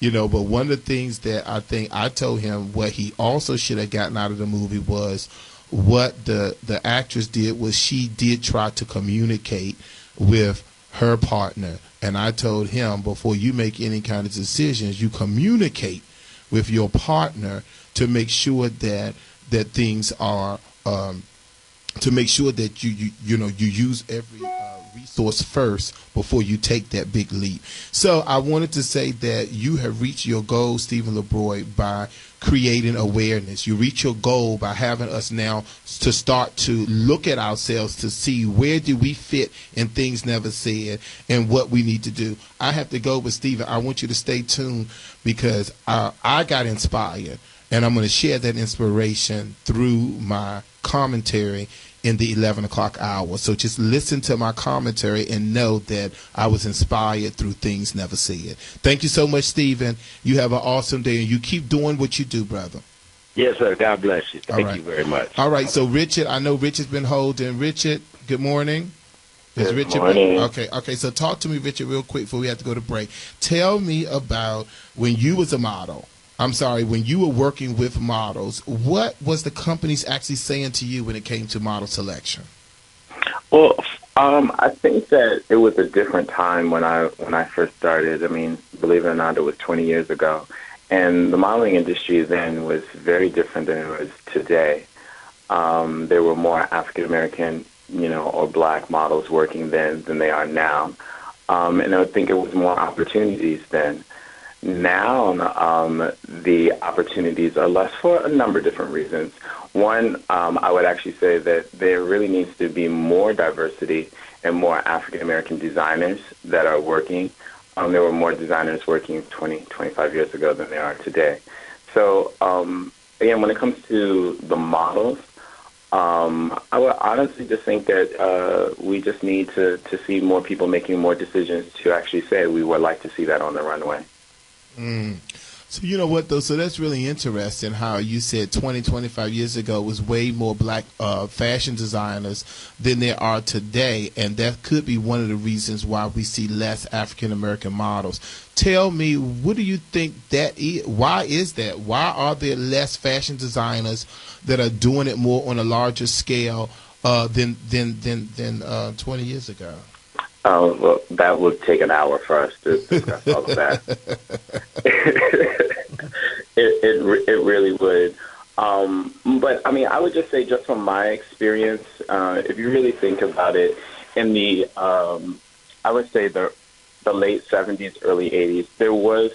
But one of the things that I think I told him what he also should have gotten out of the movie was what the actress did was she did try to communicate with her partner. And I told him, before you make any kind of decisions, you communicate with your partner to make sure that things are to make sure that you use every resource first before you take that big leap. So I wanted to say that you have reached your goal, Stephen LeBroy, by creating awareness. You reach your goal by having us now to start to look at ourselves to see where do we fit in things never said and what we need to do. I have to go, but Stephen, I want you to stay tuned because I got inspired, and I'm going to share that inspiration through my commentary in the 11 o'clock hour. So just listen to my commentary and know that I was inspired through things never said. Thank you so much, Stephen. You have an awesome day, and you keep doing what you do, brother. Yes, sir. God bless you. Thank you very much. All right. So, Richard, I know Richard's been holding. Richard, good morning. Good morning. Okay. So talk to me, Richard, real quick before we have to go to break. Tell me about when you was a model. When you were working with models, what was the companies actually saying to you when it came to model selection? Well, I think that it was a different time when I first started. I mean, believe it or not, it was 20 years ago. And the modeling industry then was very different than it was today. There were more African-American, or black models working then than they are now. And I think it was more opportunities then. Now, the opportunities are less for a number of different reasons. One, I would actually say that there really needs to be more diversity and more African-American designers that are working. There were more designers working 20, 25 years ago than there are today. So, again, when it comes to the models, I would honestly just think that we just need to see more people making more decisions to actually say we would like to see that on the runway. So you know what, though? So that's really interesting how you said 20, 25 years ago was way more black fashion designers than there are today, and that could be one of the reasons why we see less African-American models. Tell me, what do you think that is? Why is that? Why are there less fashion designers that are doing it more on a larger scale than 20 years ago? Well, that would take an hour for us to discuss all of that. It really would. But I mean, I would just say, just from my experience, if you really think about it, in the I would say the late 70s, early 80s, there was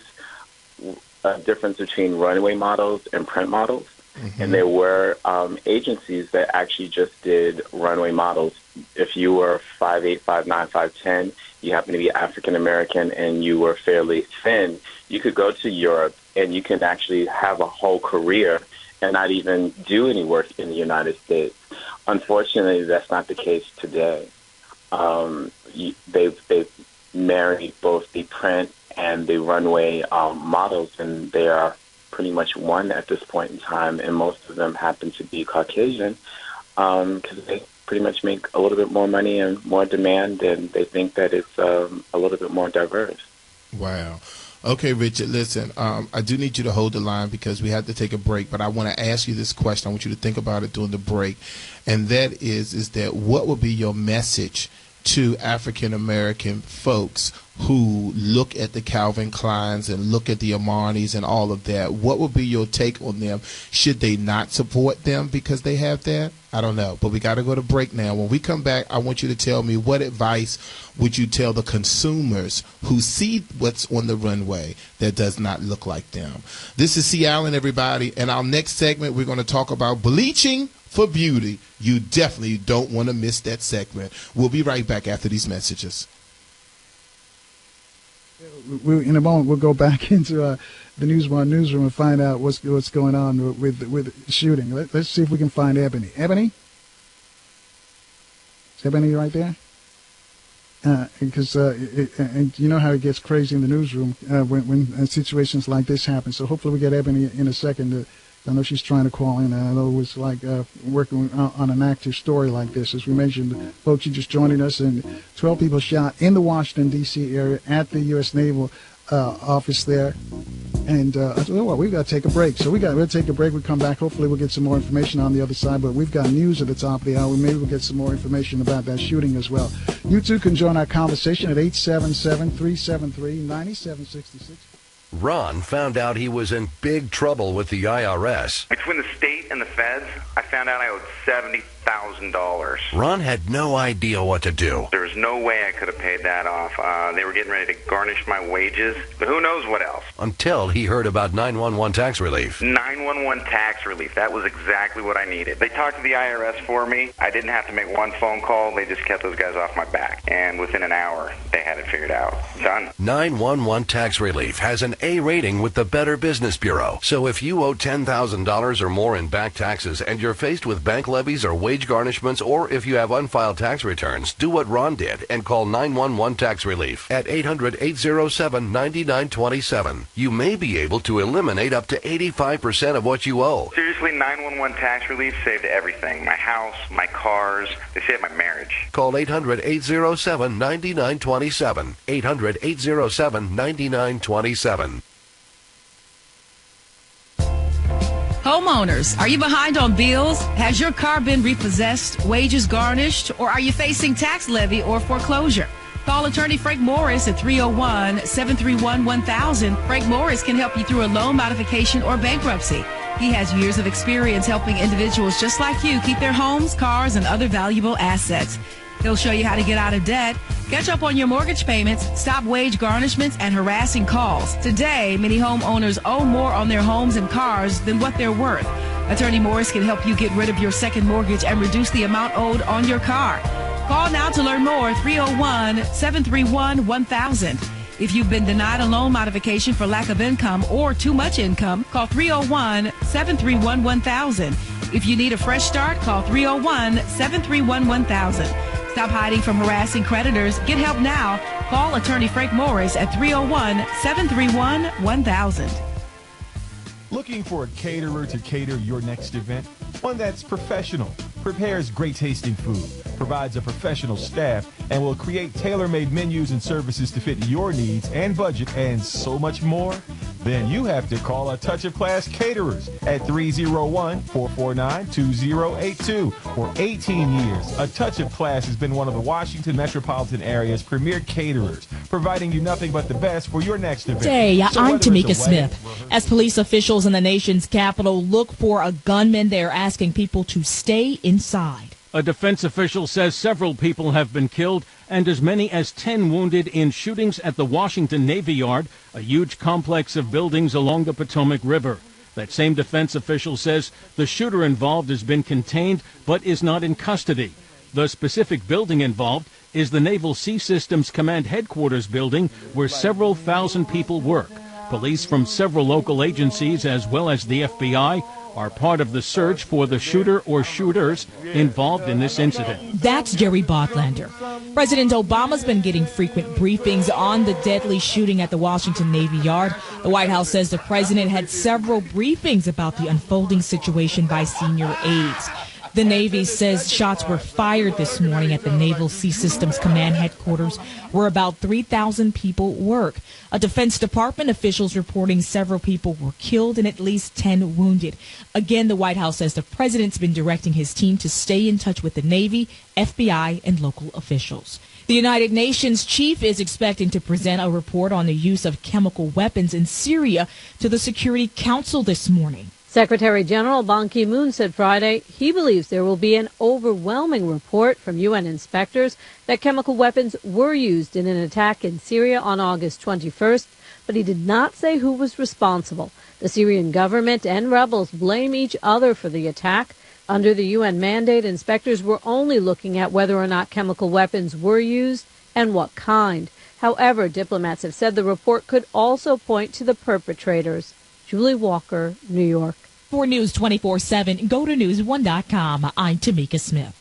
a difference between runway models and print models. Mm-hmm. And there were agencies that actually just did runway models. If you were 5'8", 5'9", 5'10", you happen to be African American, and you were fairly thin, you could go to Europe and you can actually have a whole career and not even do any work in the United States. Unfortunately, that's not the case today. They've married both the print and the runway models, and they are pretty much one at this point in time, and most of them happen to be Caucasian because they pretty much make a little bit more money and more demand, and they think that it's a little bit more diverse. Wow. Okay, Richard, listen, I do need you to hold the line because we have to take a break, but I want to ask you this question. I want you to think about it during the break, and that is that what would be your message to African American folks who look at the Calvin Kleins and look at the Armanis and all of that, what would be your take on them? Should they not support them because they have that? I don't know, but we got to go to break now. When we come back, I want you to tell me, what advice would you tell the consumers who see what's on the runway that does not look like them? This is C. Allen, everybody, and our next segment, we're going to talk about bleaching for beauty. You definitely don't want to miss that segment. We'll be right back after these messages. In a moment, we'll go back into the newsroom and find out what's going on with the shooting. Let's see if we can find Ebony. Ebony? Is Ebony right there? Because and you know how it gets crazy in the newsroom when situations like this happen. So hopefully we get Ebony in a second. I know she's trying to call in. I know it's like working on an active story like this. As we mentioned, folks, you just joining us, and 12 people shot in the Washington, D.C. area at the U.S. Naval office there. And I said, well, we've got to take a break. So we'll take a break. We'll come back. Hopefully we'll get some more information on the other side. But we've got news at the top of the hour. Maybe we'll get some more information about that shooting as well. You too can join our conversation at 877-373-9766. Ron found out he was in big trouble with the IRS. Between the state and the feds, I found out I owed $70,000. Ron had no idea what to do. There was no way I could have paid that off. They were getting ready to garnish my wages, but who knows what else. Until he heard about 911 tax relief. 911 tax relief. That was exactly what I needed. They talked to the IRS for me. I didn't have to make one phone call. They just kept those guys off my back. And within an hour, they had it figured out. Done. 911 tax relief has an A rating with the Better Business Bureau. So if you owe $10,000 or more in back taxes and you're faced with bank levies or wage garnishments, or if you have unfiled tax returns, do what Ron did and call 911 Tax Relief at 800-807-9927. You may be able to eliminate up to 85% of what you owe. Seriously, 911 tax relief saved everything. My house, my cars. They saved my marriage. Call 800-807-9927. 800-807-9927. Homeowners, are you behind on bills? Has your car been repossessed, wages garnished, or are you facing tax levy or foreclosure? Call attorney Frank Morris at 301-731-1000. Frank Morris can help you through a loan modification or bankruptcy. He has years of experience helping individuals just like you keep their homes, cars, and other valuable assets. He'll show you how to get out of debt, catch up on your mortgage payments, stop wage garnishments, and harassing calls. Today, many homeowners owe more on their homes and cars than what they're worth. Attorney Morris can help you get rid of your second mortgage and reduce the amount owed on your car. Call now to learn more, 301-731-1000. If you've been denied a loan modification for lack of income or too much income, call 301-731-1000. If you need a fresh start, call 301-731-1000. Stop hiding from harassing creditors. Get help now. Call attorney Frank Morris at 301-731-1000. Looking for a caterer to cater your next event? One that's professional, prepares great tasting food, provides a professional staff, and will create tailor-made menus and services to fit your needs and budget, and so much more? Then you have to call A Touch of Class Caterers at 301-449-2082. For 18 years, A Touch of Class has been one of the Washington metropolitan area's premier caterers, providing you nothing but the best for your next event. Hey, I'm Tamika Smith. As police officials in the nation's capital look for a gunman, they're asking people to stay inside. A defense official says several people have been killed and as many as 10 wounded in shootings at the Washington Navy Yard, a huge complex of buildings along the Potomac River. That same defense official says the shooter involved has been contained but is not in custody. The specific building involved is the Naval Sea Systems Command Headquarters building where several thousand people work. Police from several local agencies as well as the FBI are part of the search for the shooter or shooters involved in this incident. That's Jerry Botlander. President Obama's been getting frequent briefings on the deadly shooting at the Washington Navy Yard. The White House says the president had several briefings about the unfolding situation by senior aides. The Navy says shots were fired this morning at the Naval Sea Systems Command Headquarters, where about 3,000 people work. A Defense Department officials reporting several people were killed and at least 10 wounded. Again, the White House says the president's been directing his team to stay in touch with the Navy, FBI, and local officials. The United Nations chief is expecting to present a report on the use of chemical weapons in Syria to the Security Council this morning. Secretary General Ban Ki-moon said Friday he believes there will be an overwhelming report from UN inspectors that chemical weapons were used in an attack in Syria on August 21st, but he did not say who was responsible. The Syrian government and rebels blame each other for the attack. Under the UN mandate, inspectors were only looking at whether or not chemical weapons were used and what kind. However, diplomats have said the report could also point to the perpetrators. Julie Walker, New York. For News 24/7, go to news1.com. I'm Tamika Smith.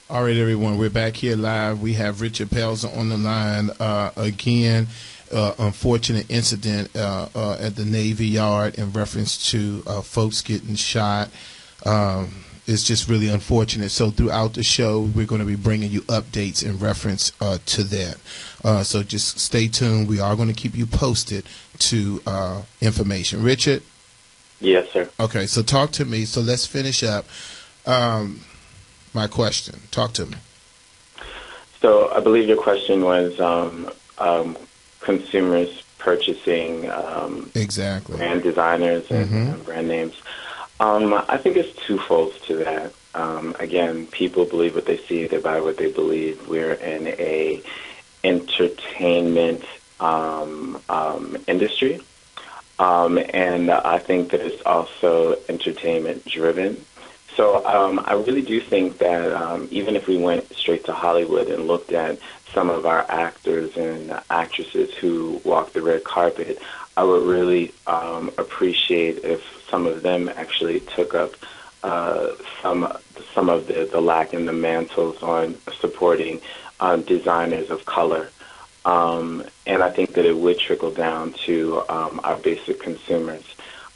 All right, everyone, we're back here live. We have Richard Pelzer on the line again. Unfortunate incident at the Navy Yard in reference to folks getting shot. It's just really unfortunate. So throughout the show, we're going to be bringing you updates in reference to that. So just stay tuned. We are going to keep you posted to information. Richard? Yes, sir. Okay, so talk to me. So let's finish up my question. Talk to me. So I believe your question was consumers purchasing exactly brand designers and brand names. I think it's twofold to that. Again, people believe what they see, they buy what they believe. We're in a entertainment industry, and I think that it's also entertainment driven. So I really do think that even if we went straight to Hollywood and looked at some of our actors and actresses who walk the red carpet, I would really appreciate if some of them actually took up some of the lack in the mantles on supporting designers of color. And I think that it would trickle down to our basic consumers.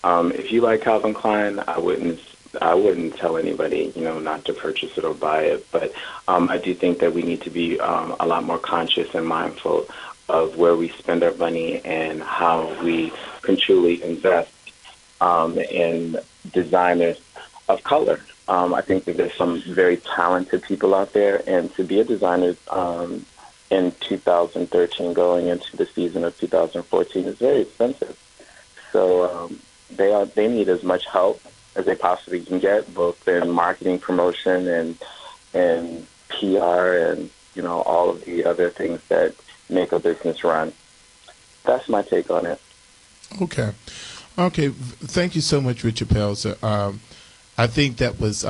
If you like Calvin Klein, I wouldn't tell anybody, not to purchase it or buy it. But I do think that we need to be a lot more conscious and mindful of where we spend our money and how we can truly invest in designers of color. I think that there's some very talented people out there, and to be a designer in 2013 going into the season of 2014 is very expensive. So they need as much help as they possibly can get, both in marketing, promotion, and PR, and all of the other things that make a business run. That's my take on it. Okay. Thank you so much, Richard Pelzer. I think that was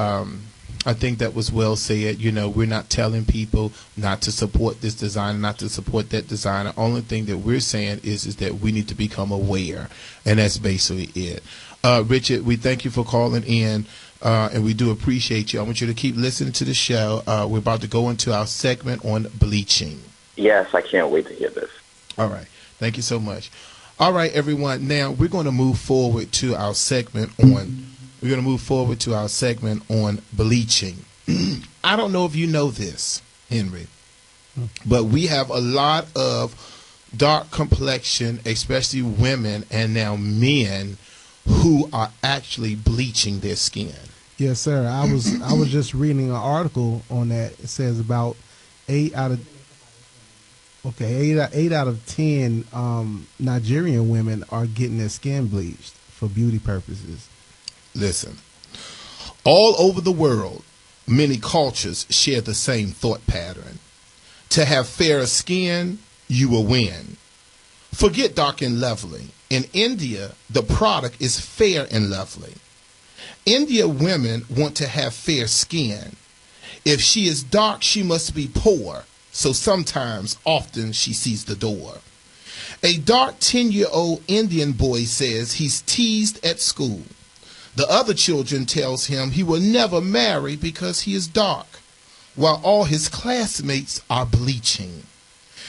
well said. We're not telling people not to support this designer, not to support that designer. Only thing that we're saying is that we need to become aware, and that's basically it. Richard, we thank you for calling in, and we do appreciate you. I want you to keep listening to the show. We're about to go into our segment on bleaching. Yes, I can't wait to hear this. All right. Thank you so much. All right, everyone. Now we're going to move forward to our segment on bleaching. I don't know if you know this, Henry, but we have a lot of dark complexion, especially women and now men, who are actually bleaching their skin. Yes, sir. I was just reading an article on that. It says about 8 out of 10 Nigerian women are getting their skin bleached for beauty purposes. Listen, all over the world, many cultures share the same thought pattern. To have fairer skin, you will win. Forget dark and lovely. In India, the product is fair and lovely. India women want to have fair skin. If she is dark, she must be poor. So often she sees the door. A dark 10-year-old Indian boy says he's teased at school. The other children tells him he will never marry because he is dark, while all his classmates are bleaching.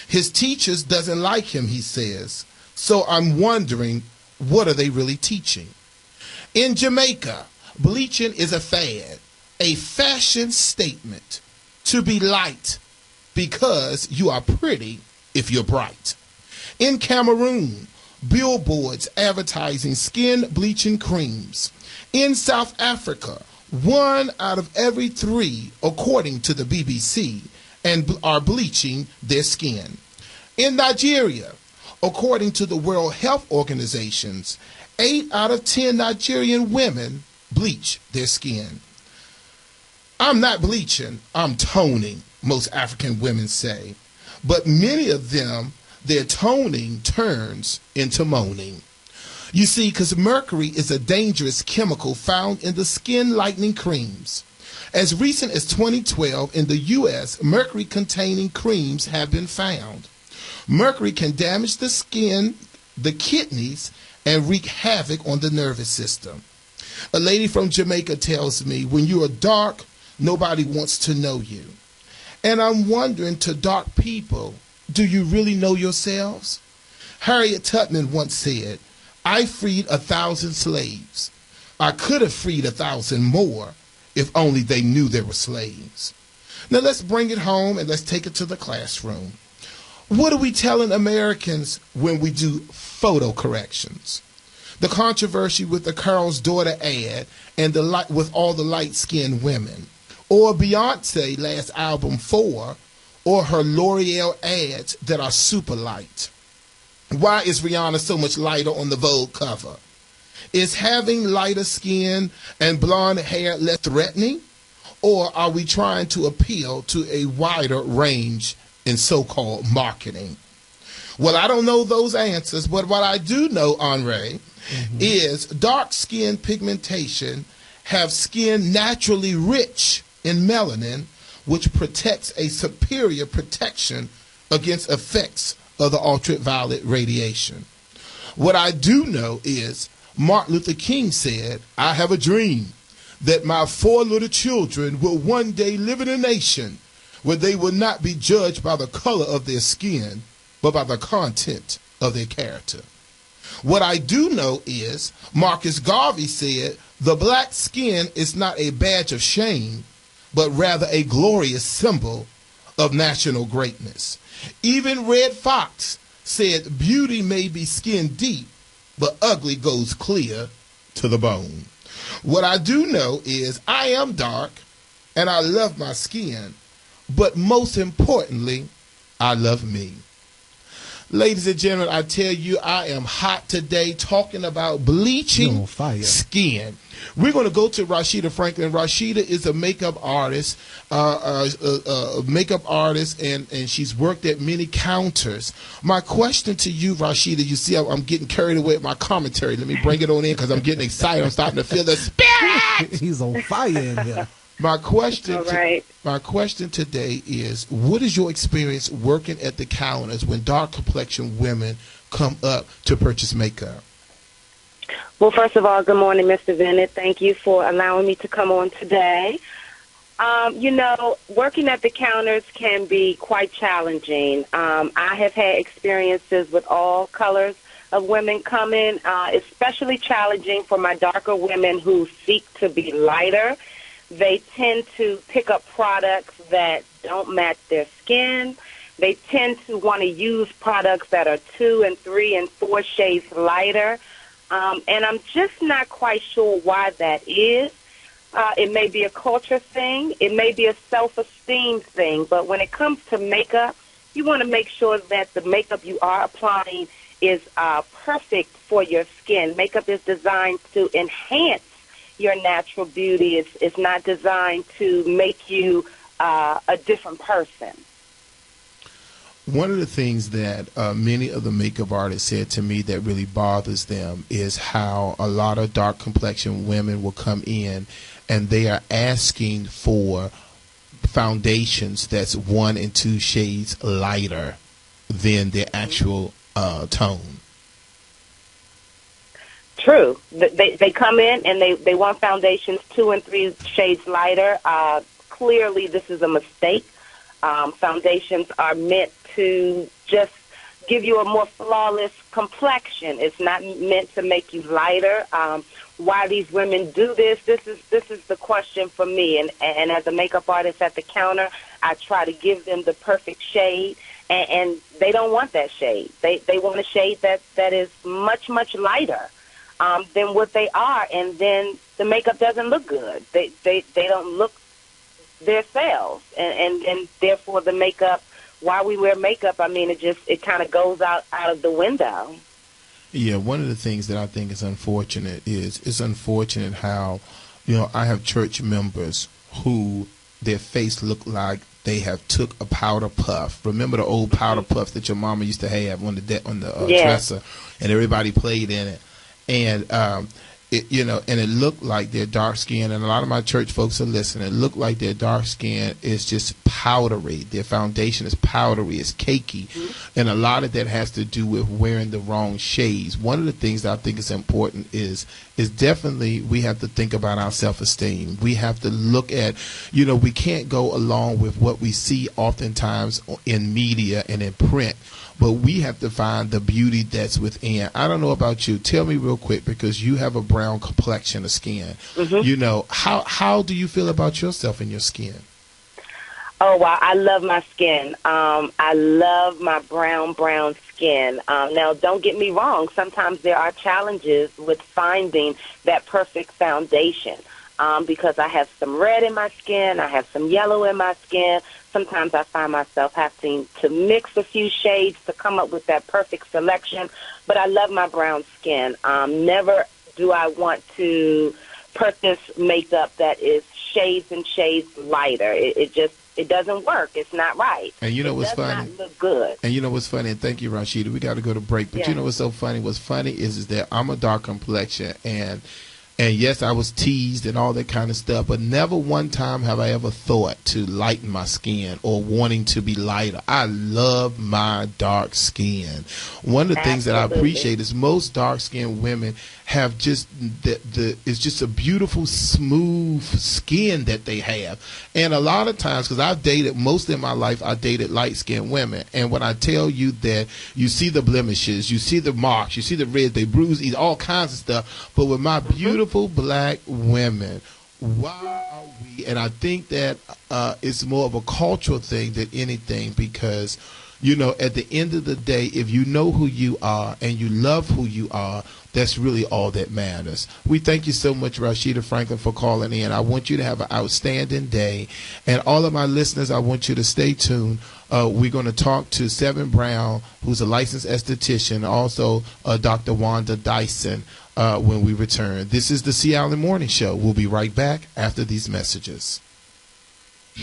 His teachers doesn't like him, he says. So I'm wondering, what are they really teaching? In Jamaica, bleaching is a fad, a fashion statement to be light because you are pretty if you're bright. In Cameroon, billboards advertising skin bleaching creams. In South Africa, 1 out of every 3, according to the BBC, and are bleaching their skin. In Nigeria, according to the World Health Organizations, 8 out of 10 Nigerian women bleach their skin. I'm not bleaching, I'm toning, most African women say. But many of them, their toning turns into moaning. You see, because mercury is a dangerous chemical found in the skin lightening creams. As recent as 2012 in the U.S., mercury-containing creams have been found. Mercury can damage the skin, the kidneys, and wreak havoc on the nervous system. A lady from Jamaica tells me, when you are dark, nobody wants to know you. And I'm wondering, to dark people, do you really know yourselves? Harriet Tubman once said, I freed 1,000 slaves. I could have freed 1,000 more if only they knew they were slaves. Now let's bring it home and let's take it to the classroom. What are we telling Americans when we do photo corrections? The controversy with the Carl's Daughter ad and with all the light-skinned women, or Beyonce last album 4, or her L'Oreal ads that are super light. Why is Rihanna so much lighter on the Vogue cover? Is having lighter skin and blonde hair less threatening? Or are we trying to appeal to a wider range in so-called marketing? Well, I don't know those answers, but what I do know, Henri, is dark skin pigmentation have skin naturally rich in melanin, which protects a superior protection against effects of the ultraviolet radiation. What I do know is Martin Luther King said, I have a dream that my 4 little children will one day live in a nation where they will not be judged by the color of their skin, but by the content of their character. What I do know is Marcus Garvey said, the black skin is not a badge of shame, but rather a glorious symbol of national greatness. Even Red Fox said, beauty may be skin deep, but ugly goes clear to the bone. What I do know is I am dark and I love my skin, but most importantly, I love me. Ladies and gentlemen, I tell you, I am hot today talking about bleaching skin. We're going to go to Rashida Franklin. Rashida is a makeup artist, and she's worked at many counters. My question to you, Rashida, you see I'm getting carried away with my commentary. Let me bring it on in because I'm getting excited. I'm starting to feel the spirit. He's on fire in here. My question today is, what is your experience working at the counters when dark complexion women come up to purchase makeup? Well, first of all, good morning, Mr. Bennett. Thank you for allowing me to come on today. Working at the counters can be quite challenging. I have had experiences with all colors of women coming, especially challenging for my darker women who seek to be lighter. They tend to pick up products that don't match their skin. They tend to want to use products that are 2 and 3 and 4 shades lighter. And I'm just not quite sure why that is. It may be a culture thing. It may be a self-esteem thing. But when it comes to makeup, you want to make sure that the makeup you are applying is perfect for your skin. Makeup is designed to enhance your natural beauty. It's not designed to make you a different person. One of the things that many of the makeup artists said to me that really bothers them is how a lot of dark complexion women will come in and they are asking for foundations that's 1 and 2 shades lighter than their actual tone. True. They come in and they want foundations 2 and 3 shades lighter. Clearly, this is a mistake. Foundations are meant to just give you a more flawless complexion. It's not meant to make you lighter. Why these women do this is the question for me. And as a makeup artist at the counter, I try to give them the perfect shade, and they don't want that shade. They want a shade that is much, much lighter than what they are, and then the makeup doesn't look good. They don't look their selves, and therefore the makeup. Why we wear makeup? I mean, it kind of goes out of the window. Yeah, one of the things that I think is unfortunate is it's unfortunate how, I have church members who their face look like they have took a powder puff. Remember the old powder puffs that your mama used to have on the dresser, and everybody played in it, and and it looked like they're dark skinned, and a lot of my church folks are listening. It looked like their dark skin is just powdery. Their foundation is powdery, it's cakey, and a lot of that has to do with wearing the wrong shades. One of the things that I think is important is definitely we have to think about our self-esteem. We have to look at, we can't go along with what we see oftentimes in media and in print. But we have to find the beauty that's within. I don't know about you. Tell me real quick, because you have a brown complexion of skin. How do you feel about yourself and your skin? Oh, wow. I love my skin. I love my brown skin. Now, don't get me wrong. Sometimes there are challenges with finding that perfect foundation. Because I have some red in my skin, I have some yellow in my skin. Sometimes I find myself having to mix a few shades to come up with that perfect selection. But I love my brown skin. Never do I want to purchase makeup that is shades and shades lighter. It doesn't work. It's not right. And you know what's funny? It does not look good. And you know what's funny? And thank you, Rashida. We got to go to break. But you know what's so funny? What's funny is that I'm a dark complexion, and yes, I was teased and all that kind of stuff, but never one time have I ever thought to lighten my skin or wanting to be lighter. I love my dark skin. One of the things that I appreciate is most dark-skinned women have just it's just a beautiful, smooth skin that they have. And a lot of times, because I've dated, most in my life, I dated light-skinned women. And when I tell you that you see the blemishes, you see the marks, you see the red, they bruise, all kinds of stuff. But with my beautiful black women, why are we, and I think that it's more of a cultural thing than anything, because at the end of the day, if you know who you are and you love who you are, that's really all that matters. We thank you so much, Rashida Franklin, for calling in. I want you to have an outstanding day. And all of my listeners, I want you to stay tuned. We're going to talk to Seven Brown, who's a licensed esthetician, also Dr. Wanda Dyson, when we return. This is the Sea Island Morning Show. We'll be right back after these messages.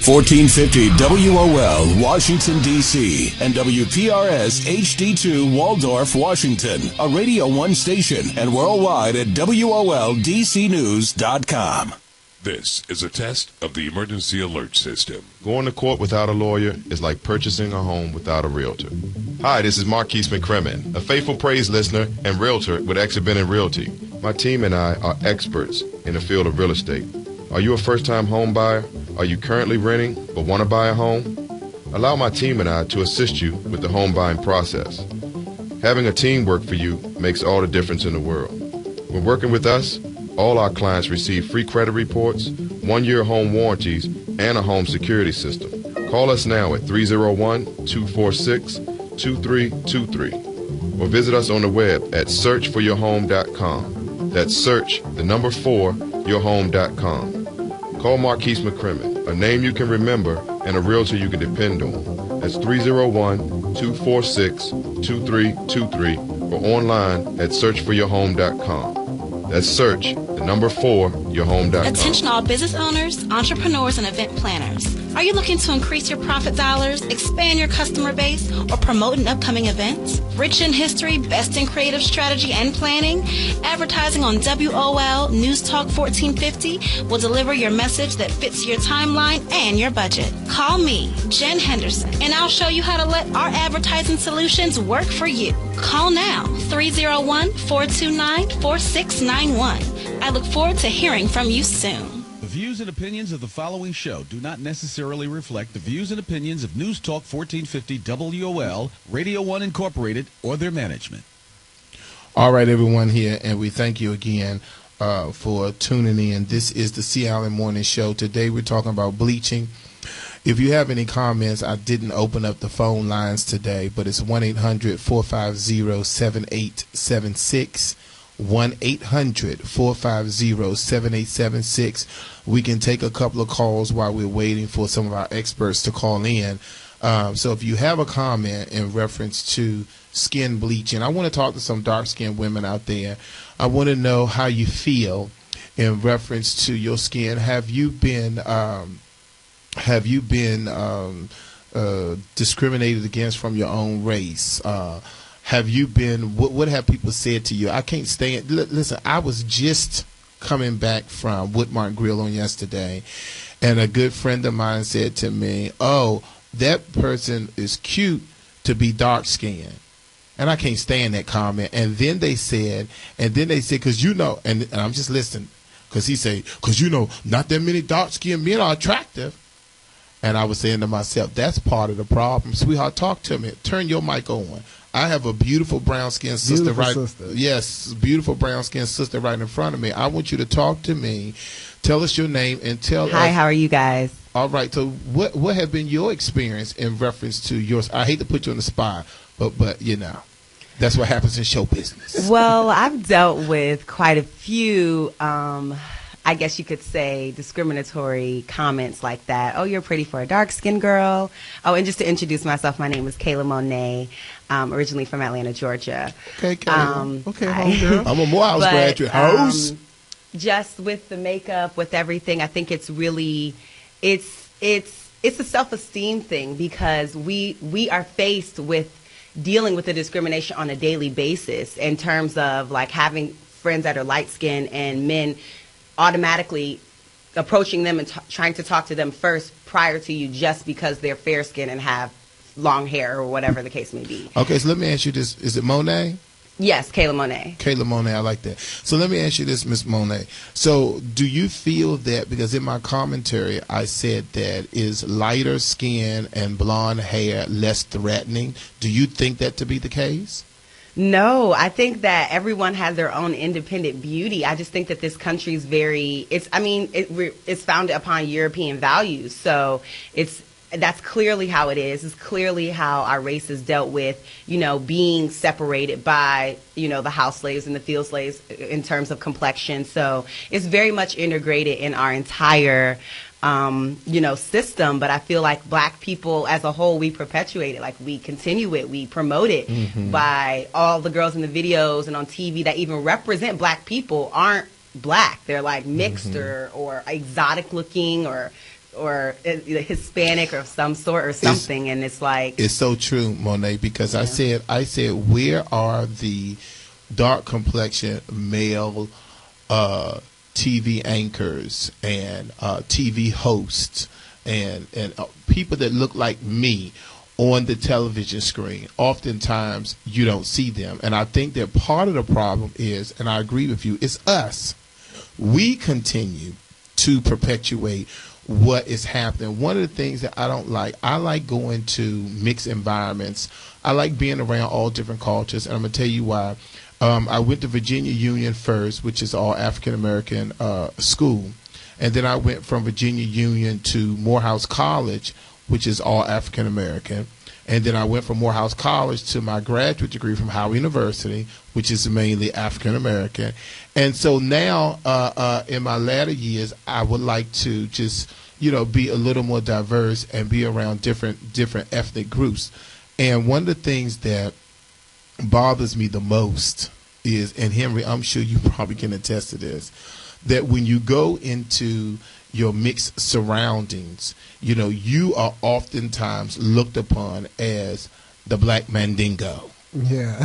1450 WOL, Washington, D.C., and WPRS HD2, Waldorf, Washington, a Radio 1 station, and worldwide at WOLDCnews.com. This is a test of the emergency alert system. Going to court without a lawyer is like purchasing a home without a realtor. Hi, this is Marquise McCrimmon, a faithful praise listener and realtor with Exit Bennett Realty. My team and I are experts in the field of real estate. Are you a first-time home buyer? Are you currently renting but want to buy a home? Allow my team and I to assist you with the home buying process. Having a team work for you makes all the difference in the world. When working with us, all our clients receive free credit reports, 1-year home warranties, and a home security system. Call us now at 301-246-2323 or visit us on the web at searchforyourhome.com. That's search, the number 4, yourhome.com. Call Marquise McCrimmon, a name you can remember and a realtor you can depend on. That's 301-246-2323 or online at searchforyourhome.com. That's search, the number 4, yourhome.com. Attention all business owners, entrepreneurs, and event planners. Are you looking to increase your profit dollars, expand your customer base, or promote an upcoming event? Rich in history, best in creative strategy and planning, advertising on WOL News Talk 1450 will deliver your message that fits your timeline and your budget. Call me, Jen Henderson, and I'll show you how to let our advertising solutions work for you. Call now, 301-429-4691. I look forward to hearing from you soon. The views and opinions of the following show do not necessarily reflect the views and opinions of News Talk 1450 WOL, Radio 1 Incorporated, or their management. All right, everyone here, and we thank you again for tuning in. This is the Sea Island Morning Show. Today we're talking about bleaching. If you have any comments, I didn't open up the phone lines today, but it's 1-800-450-7876. 1-800-450-7876. We can take a couple of calls while we're waiting for some of our experts to call in. So if you have a comment in reference to skin bleaching, I want to talk to some dark-skinned women out there. I want to know how you feel in reference to your skin. Have you been discriminated against from your own race? Have you been? What have people said to you? I can't stand. Listen, I was just coming back from Woodmark Grill on yesterday, and a good friend of mine said to me, "Oh, that person is cute to be dark skinned." And I can't stand that comment. And then they said, because you know, and I'm just listening, because he said, because you know, not that many dark skinned men are attractive. And I was saying to myself, that's part of the problem. Sweetheart, talk to me. Turn your mic on. I have a beautiful brown-skinned sister Yes, beautiful brown-skinned sister right in front of me. I want you to talk to me. Tell us your name and tell us. Hi, how are you guys? All right. So what have been your experience in reference to yours? I hate to put you on the spot, but you know, that's what happens in show business. Well, I've dealt with quite a few I guess you could say, discriminatory comments like that. Oh, you're pretty for a dark-skinned girl. Oh, and just to introduce myself, my name is Kayla Monet, originally from Atlanta, Georgia. Okay, Kayla. Okay, homegirl. I'm a Morehouse graduate. House. Just with the makeup, with everything, I think it's really, it's a self-esteem thing, because we are faced with dealing with the discrimination on a daily basis in terms of like having friends that are light-skinned and men automatically approaching them and trying to talk to them first prior to you just because they're fair-skinned and have long hair or whatever the case may be. Okay, so let me ask you this. Is it Monet? Yes, Kayla Monet. Kayla Monet, I like that. So let me ask you this, Miss Monet. So do you feel that, because in my commentary I said that is lighter skin and blonde hair less threatening, do you think that to be the case? No, I think that everyone has their own independent beauty. I just think that this country is it's founded upon European values. So that's clearly how it is. It's clearly how our race is dealt with, being separated by, the house slaves and the field slaves in terms of complexion. So it's very much integrated in our entire system, but I feel like black people as a whole, we perpetuate it, like we continue it, we promote it by all the girls in the videos and on TV that even represent black people aren't black. They're like mixed or exotic looking or Hispanic or some sort or something. And it's like, it's so true, Monet, because I said, where are the dark complexion male TV anchors and TV hosts and people that look like me on the television screen? Oftentimes you don't see them, and I think that part of the problem is, and I agree with you, it's us. We continue to perpetuate what is happening. One of the things that I don't like, I like going to mixed environments. I like being around all different cultures, and I'm going to tell you why. I went to Virginia Union first, which is all African-American school. And then I went from Virginia Union to Morehouse College, which is all African-American. And then I went from Morehouse College to my graduate degree from Howard University, which is mainly African-American. And so now in my latter years, I would like to just, be a little more diverse and be around different ethnic groups. And one of the things that bothers me the most is, and Henry, I'm sure you probably can attest to this, that when you go into your mixed surroundings, you are oftentimes looked upon as the black mandingo. Yeah.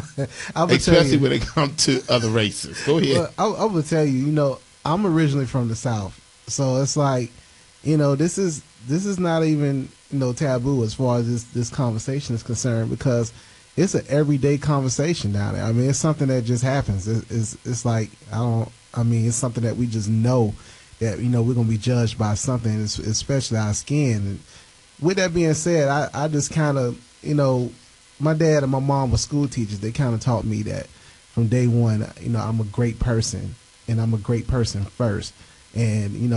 Especially when it comes to other races. Go ahead. Well, I will tell you, I'm originally from the South. So it's like, this is not even, taboo as far as this conversation is concerned, because it's an everyday conversation down there. I mean, it's something that just happens. It's like, it's something that we just know that, we're going to be judged by something, especially our skin. And with that being said, I just kind of, my dad and my mom were school teachers. They kind of taught me that from day one, I'm a great person, and I'm a great person first. And,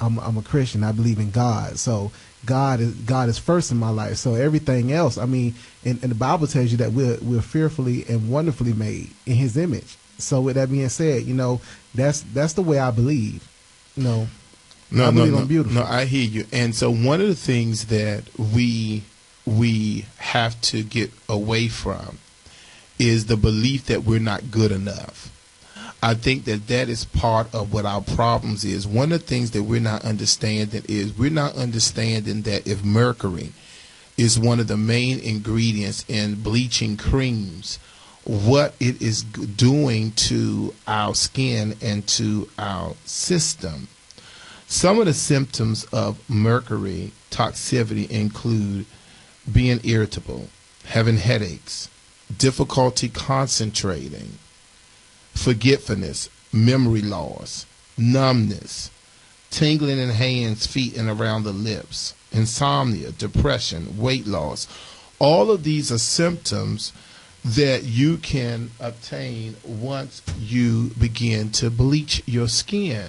I'm a Christian. I believe in God. So God is first in my life. So everything else, and the Bible tells you that we're fearfully and wonderfully made in His image. So with that being said, that's the way I believe. I No, believe I'm beautiful. no, I hear you. And so one of the things that we have to get away from is the belief that we're not good enough. I think that is part of what our problems is. One of the things that we're not understanding is we're not understanding that if mercury is one of the main ingredients in bleaching creams, what it is doing to our skin and to our system. Some of the symptoms of mercury toxicity include being irritable, having headaches, difficulty concentrating, forgetfulness, memory loss, numbness, tingling in hands, feet, and around the lips, insomnia, depression, weight loss. All of these are symptoms that you can obtain once you begin to bleach your skin.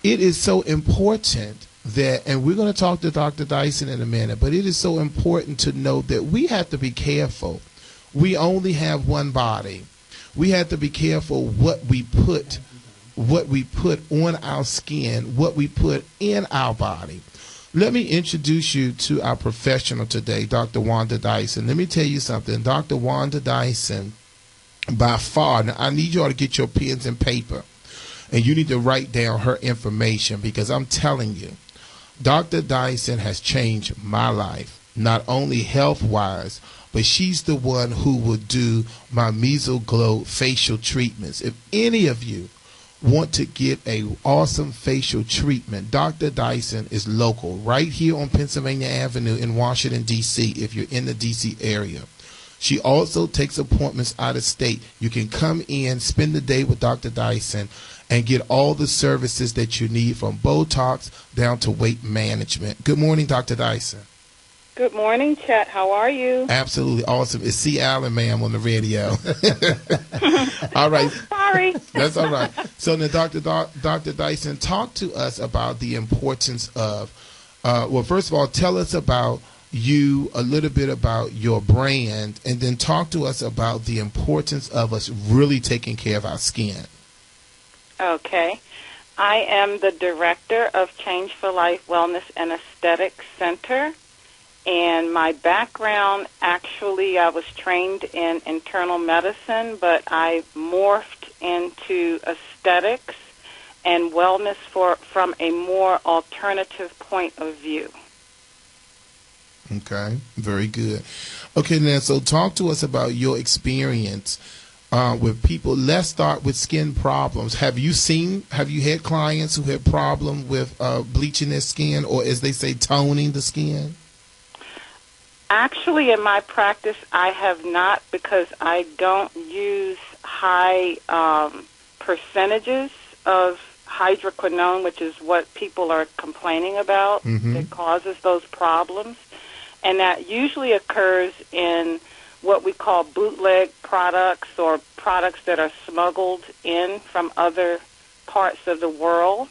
It is so important that, and we're going to talk to Dr. Dyson in a minute, but it is so important to know that we have to be careful. We only have one body. We have to be careful what we put on our skin, what we put in our body. Let me introduce you to our professional today, Dr. Wanda Dyson. Let me tell you something. Dr. Wanda Dyson, by far, now I need you all to get your pens and paper, and you need to write down her information, because I'm telling you, Dr. Dyson has changed my life, not only health-wise, but she's the one who will do my Meso Glow facial treatments. If any of you want to get a awesome facial treatment, Dr. Dyson is local, right here on Pennsylvania Avenue in Washington, D.C., if you're in the D.C. area. She also takes appointments out of state. You can come in, spend the day with Dr. Dyson, and get all the services that you need, from Botox down to weight management. Good morning, Dr. Dyson. Good morning, Chet. How are you? Absolutely awesome. It's C. Allen, ma'am, on the radio. All right. Sorry. That's all right. So now, Dr. Dyson, talk to us about the importance of, well, first of all, tell us about you, a little bit about your brand, and then talk to us about the importance of us really taking care of our skin. Okay. I am the director of Change for Life Wellness and Aesthetics Center. And my background, actually, I was trained in internal medicine, but I morphed into aesthetics and wellness from a more alternative point of view. Okay, very good. Okay, now, so talk to us about your experience with people. Let's start with skin problems. Have you had clients who had problem with bleaching their skin, or as they say, toning the skin? Actually, in my practice, I have not, because I don't use high percentages of hydroquinone, which is what people are complaining about, that causes those problems. And that usually occurs in what we call bootleg products, or products that are smuggled in from other parts of the world.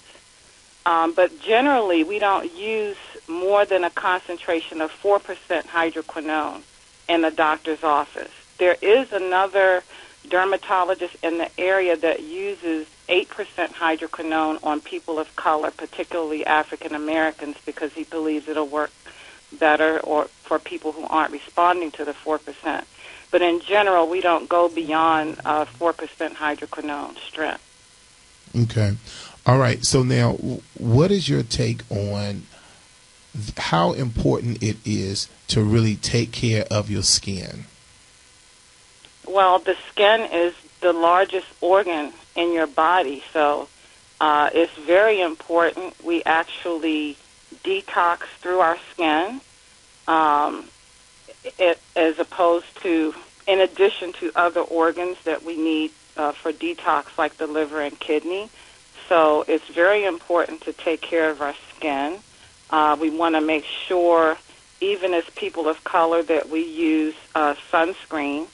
But generally, we don't use more than a concentration of 4% hydroquinone in the doctor's office. There is another dermatologist in the area that uses 8% hydroquinone on people of color, particularly African Americans, because he believes it'll work better or for people who aren't responding to the 4%. But in general, we don't go beyond 4% hydroquinone strength. Okay. All right. So now, what is your take on how important it is to really take care of your skin? Well, the skin is the largest organ in your body, so it's very important. We actually detox through our skin, as opposed to, in addition to other organs that we need for detox, like the liver and kidney. So it's very important to take care of our skin. We want to make sure, even as people of color, that we use sunscreen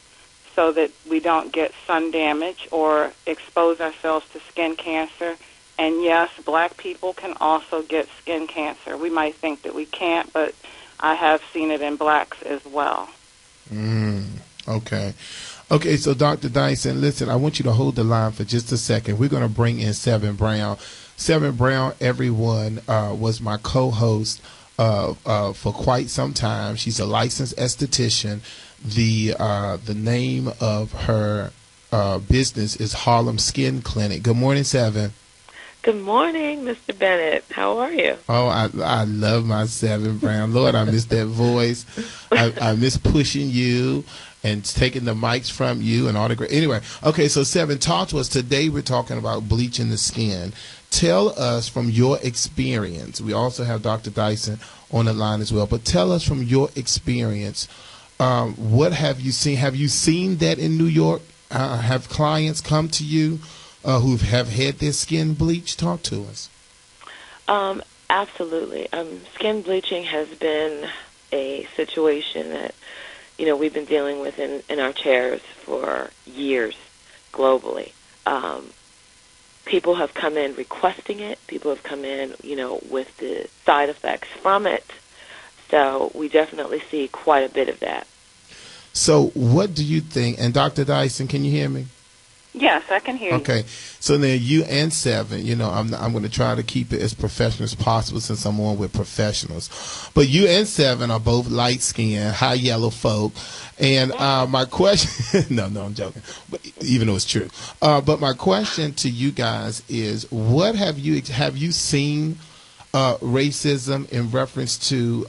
so that we don't get sun damage or expose ourselves to skin cancer. And yes, black people can also get skin cancer. We might think that we can't, but I have seen it in blacks as well. Okay. Okay, so Dr. Dyson, listen, I want you to hold the line for just a second. We're going to bring in Seven Brown. Seven Brown, everyone, was my co-host for quite some time. She's a licensed esthetician. The name of her business is Harlem Skin Clinic. Good morning, Seven. Good morning, Mr. Bennett. How are you? Oh, I love my Seven Brown. Lord, I miss that voice. I miss pushing you and taking the mics from you and all the great. Anyway, okay, so Seven, talk to us. Today we're talking about bleaching the skin. Tell us from your experience. We also have Dr. Dyson on the line as well. But tell us from your experience, what have you seen? Have you seen that in New York? Have clients come to you who have had their skin bleached? Talk to us. Absolutely. Skin bleaching has been a situation that, we've been dealing with in our chairs for years globally. People have come in requesting it. People have come in, with the side effects from it. So we definitely see quite a bit of that. So what do you think? And Dr. Dyson, can you hear me? Yes, I can hear you. Okay, so then you and Seven, I'm going to try to keep it as professional as possible since I'm on with professionals. But you and Seven are both light-skinned, high yellow folk. And my question, no, I'm joking, but even though it's true. But my question to you guys is, what have you seen racism in reference to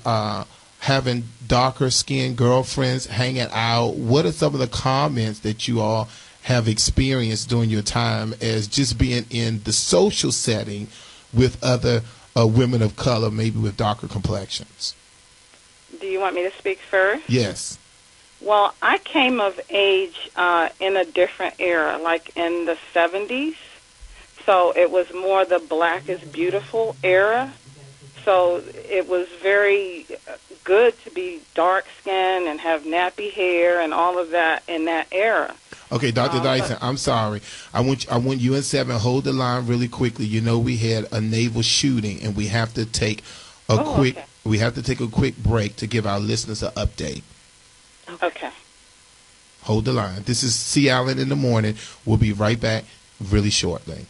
having darker skinned girlfriends hanging out? What are some of the comments that you all have experienced during your time as just being in the social setting with other women of color, maybe with darker complexions? Do you want me to speak first? Yes. Well, I came of age in a different era, like in the 70s. So it was more the black is beautiful era. So it was very good to be dark-skinned and have nappy hair and all of that in that era. Okay, Dr. Dyson, I'm sorry. I want you and Seven hold the line really quickly. We had a naval shooting, and we have to take a quick break to give our listeners an update. Okay. Hold the line. This is C. Allen in the Morning. We'll be right back really shortly.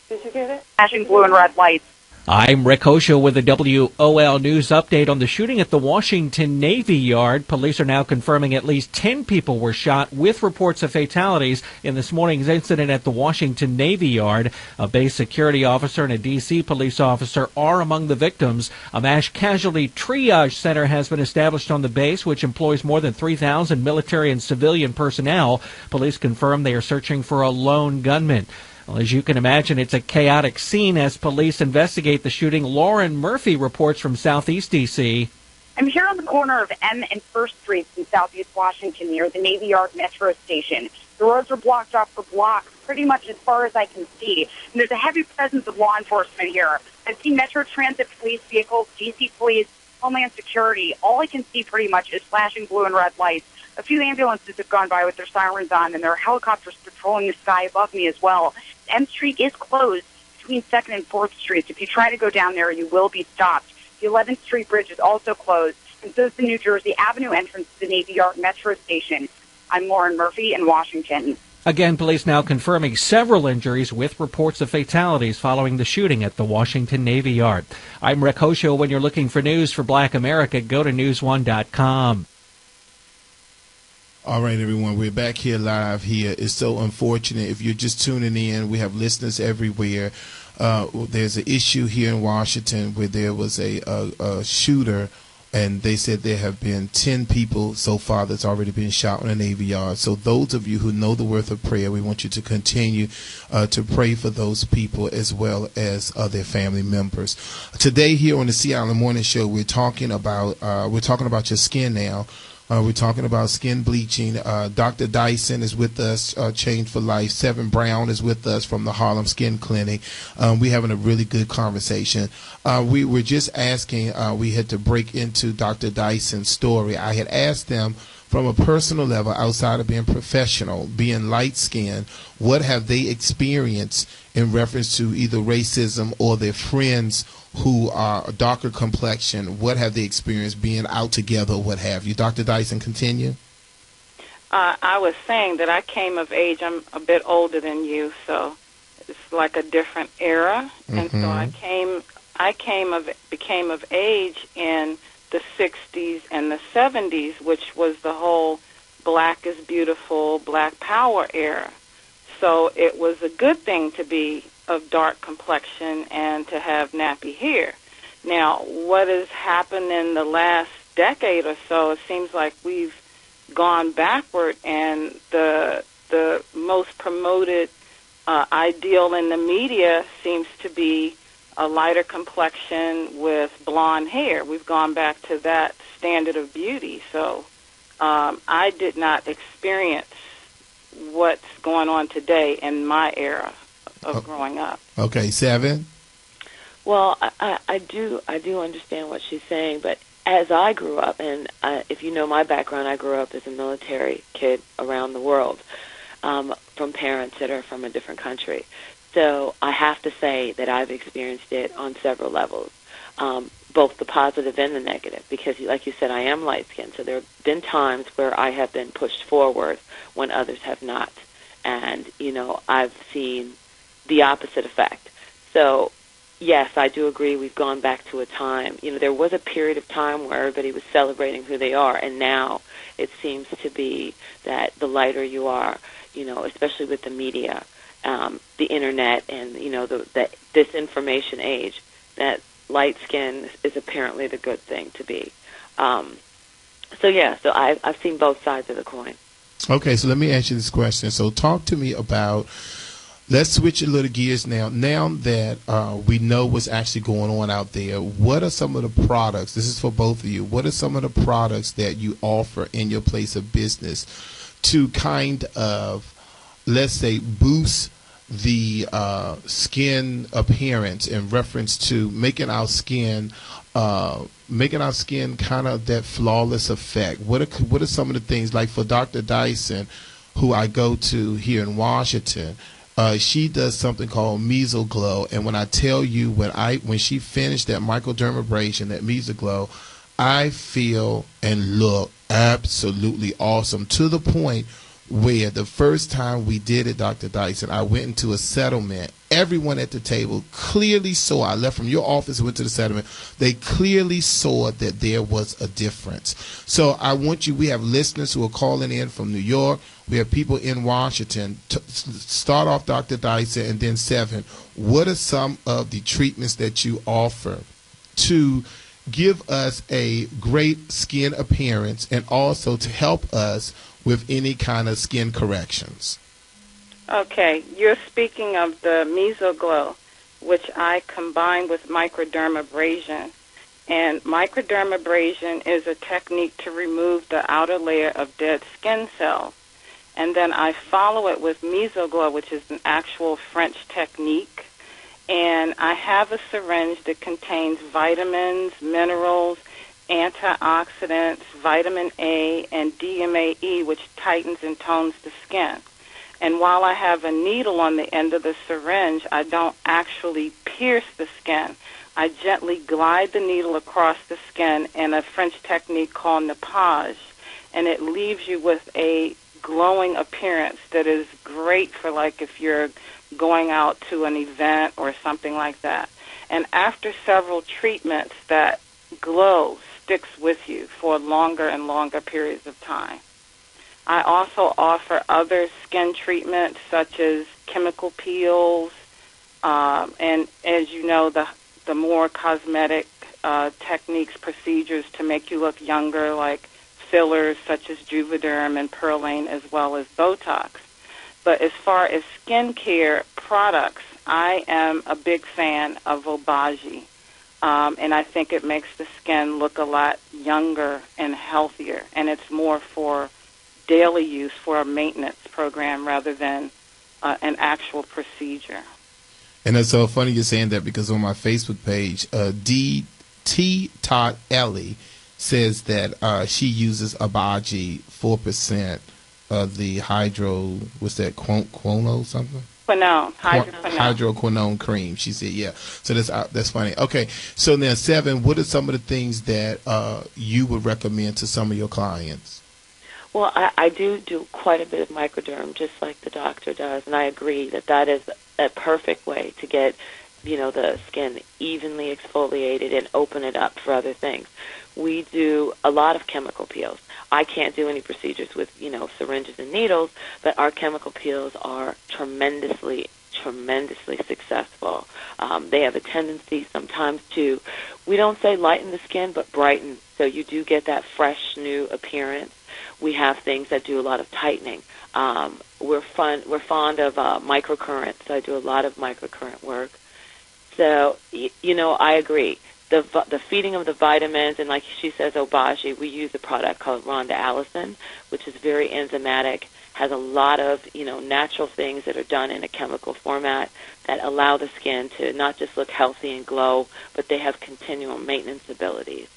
Did you get it? Flashing blue and red lights. I'm Rick Hosho with the WOL News update on the shooting at the Washington Navy Yard. Police are now confirming at least 10 people were shot with reports of fatalities in this morning's incident at the Washington Navy Yard. A base security officer and a D.C. police officer are among the victims. A mass casualty triage center has been established on the base, which employs more than 3,000 military and civilian personnel. Police confirm they are searching for a lone gunman. Well, as you can imagine, it's a chaotic scene as police investigate the shooting. Lauren Murphy reports from Southeast D.C. I'm here on the corner of M and 1st Streets in Southeast Washington near the Navy Yard Metro Station. The roads are blocked off for blocks pretty much as far as I can see. And there's a heavy presence of law enforcement here. I've seen Metro Transit police vehicles, D.C. police, Homeland Security. All I can see pretty much is flashing blue and red lights. A few ambulances have gone by with their sirens on, and there are helicopters patrolling the sky above me as well. M Street is closed between 2nd and 4th Streets. If you try to go down there, you will be stopped. The 11th Street Bridge is also closed, and so is the New Jersey Avenue entrance to the Navy Yard Metro Station. I'm Lauren Murphy in Washington. Again, police now confirming several injuries with reports of fatalities following the shooting at the Washington Navy Yard. I'm Rick Hosho. When you're looking for news for Black America, go to newsone.com. All right, everyone, we're back here live here. It's so unfortunate. If you're just tuning in, we have listeners everywhere. There's an issue here in Washington where there was a shooter, and they said there have been 10 people so far that's already been shot on the Navy Yard. So those of you who know the worth of prayer, we want you to continue to pray for those people as well as their family members. Today here on the C. Allen Morning Show, we're talking about your skin now. We're talking about skin bleaching. Dr. Dyson is with us, Change for Life. Seven Brown is with us from the Harlem Skin Clinic. We're having a really good conversation. We were just asking, we had to break into Dr. Dyson's story. I had asked them from a personal level, outside of being professional, being light-skinned, what have they experienced in reference to either racism or their friends who are a darker complexion? What have they experienced being out together, what have you? Dr. Dyson, continue. I was saying that I came of age. I'm a bit older than you, so it's like a different era. And so became of age in the 60s and the 70s, which was the whole black is beautiful, black power era. So it was a good thing to be of dark complexion and to have nappy hair. Now, what has happened in the last decade or so, it seems like we've gone backward, and the most promoted ideal in the media seems to be a lighter complexion with blonde hair. We've gone back to that standard of beauty. So I did not experience what's going on today in my era of growing up. Okay, Seven. Well, I do understand what she's saying, but as I grew up, and if you know my background, I grew up as a military kid around the world, from parents that are from a different country. So I have to say that I've experienced it on several levels, both the positive and the negative, because like you said, I am light-skinned. So there have been times where I have been pushed forward when others have not. And, I've seen the opposite effect. So, yes, I do agree we've gone back to a time. There was a period of time where everybody was celebrating who they are, and now it seems to be that the lighter you are, especially with the media, the internet, and, the disinformation age, that light skin is apparently the good thing to be. So I've seen both sides of the coin. Okay, so let me ask you this question. So talk to me about, let's switch a little gears now. Now that we know what's actually going on out there, what are some of the products, this is for both of you, what are some of the products that you offer in your place of business to kind of, let's say, boost the skin appearance in reference to making our skin kind of that flawless effect? What are some of the things, like for Dr. Dyson, who I go to here in Washington? She does something called Mesoglow, and when I tell you, when she finished that microdermabrasion, that Mesoglow, I feel and look absolutely awesome, to the point where the first time we did it, Dr. Dyson, I went into a settlement. Everyone at the table clearly saw, I left from your office and went to the settlement, they clearly saw that there was a difference. So I want you, we have listeners who are calling in from New York, we have people in Washington. Start off, Dr. Dyson, and then Seven. What are some of the treatments that you offer to give us a great skin appearance and also to help us with any kind of skin corrections? Okay, you're speaking of the Mesoglow, which I combine with microdermabrasion. And microdermabrasion is a technique to remove the outer layer of dead skin cells. And then I follow it with Mesoglow, which is an actual French technique. And I have a syringe that contains vitamins, minerals, antioxidants, vitamin A, and DMAE, which tightens and tones the skin. And while I have a needle on the end of the syringe, I don't actually pierce the skin. I gently glide the needle across the skin in a French technique called nappage, and it leaves you with a glowing appearance that is great for, like, if you're going out to an event or something like that. And after several treatments, that glow sticks with you for longer and longer periods of time. I also offer other skin treatments such as chemical peels, and as you know, the more cosmetic techniques, procedures to make you look younger, like fillers such as Juvederm and Perlane, as well as Botox. But as far as skincare products, I am a big fan of Obagi. And I think it makes the skin look a lot younger and healthier. And it's more for daily use, for a maintenance program rather than an actual procedure. And it's so funny you're saying that, because on my Facebook page, D.T. Todd Ellie says that she uses Abaji 4% of the what's that, quinone something? Quinone, hydroquinone. Hydroquinone cream. She said, yeah. So that's funny. Okay, so now 7, what are some of the things that you would recommend to some of your clients? Well, I do quite a bit of microderm, just like the doctor does, and I agree that is a perfect way to get, the skin evenly exfoliated and open it up for other things. We do a lot of chemical peels. I can't do any procedures with, syringes and needles, but our chemical peels are tremendously successful. They have a tendency sometimes to, we don't say lighten the skin, but brighten, so you do get that fresh, new appearance. We have things that do a lot of tightening. We're fond of microcurrent, so I do a lot of microcurrent work. So, I agree. The feeding of the vitamins, and like she says, Obagi, we use a product called Rhonda Allison, which is very enzymatic, has a lot of, natural things that are done in a chemical format that allow the skin to not just look healthy and glow, but they have continual maintenance abilities.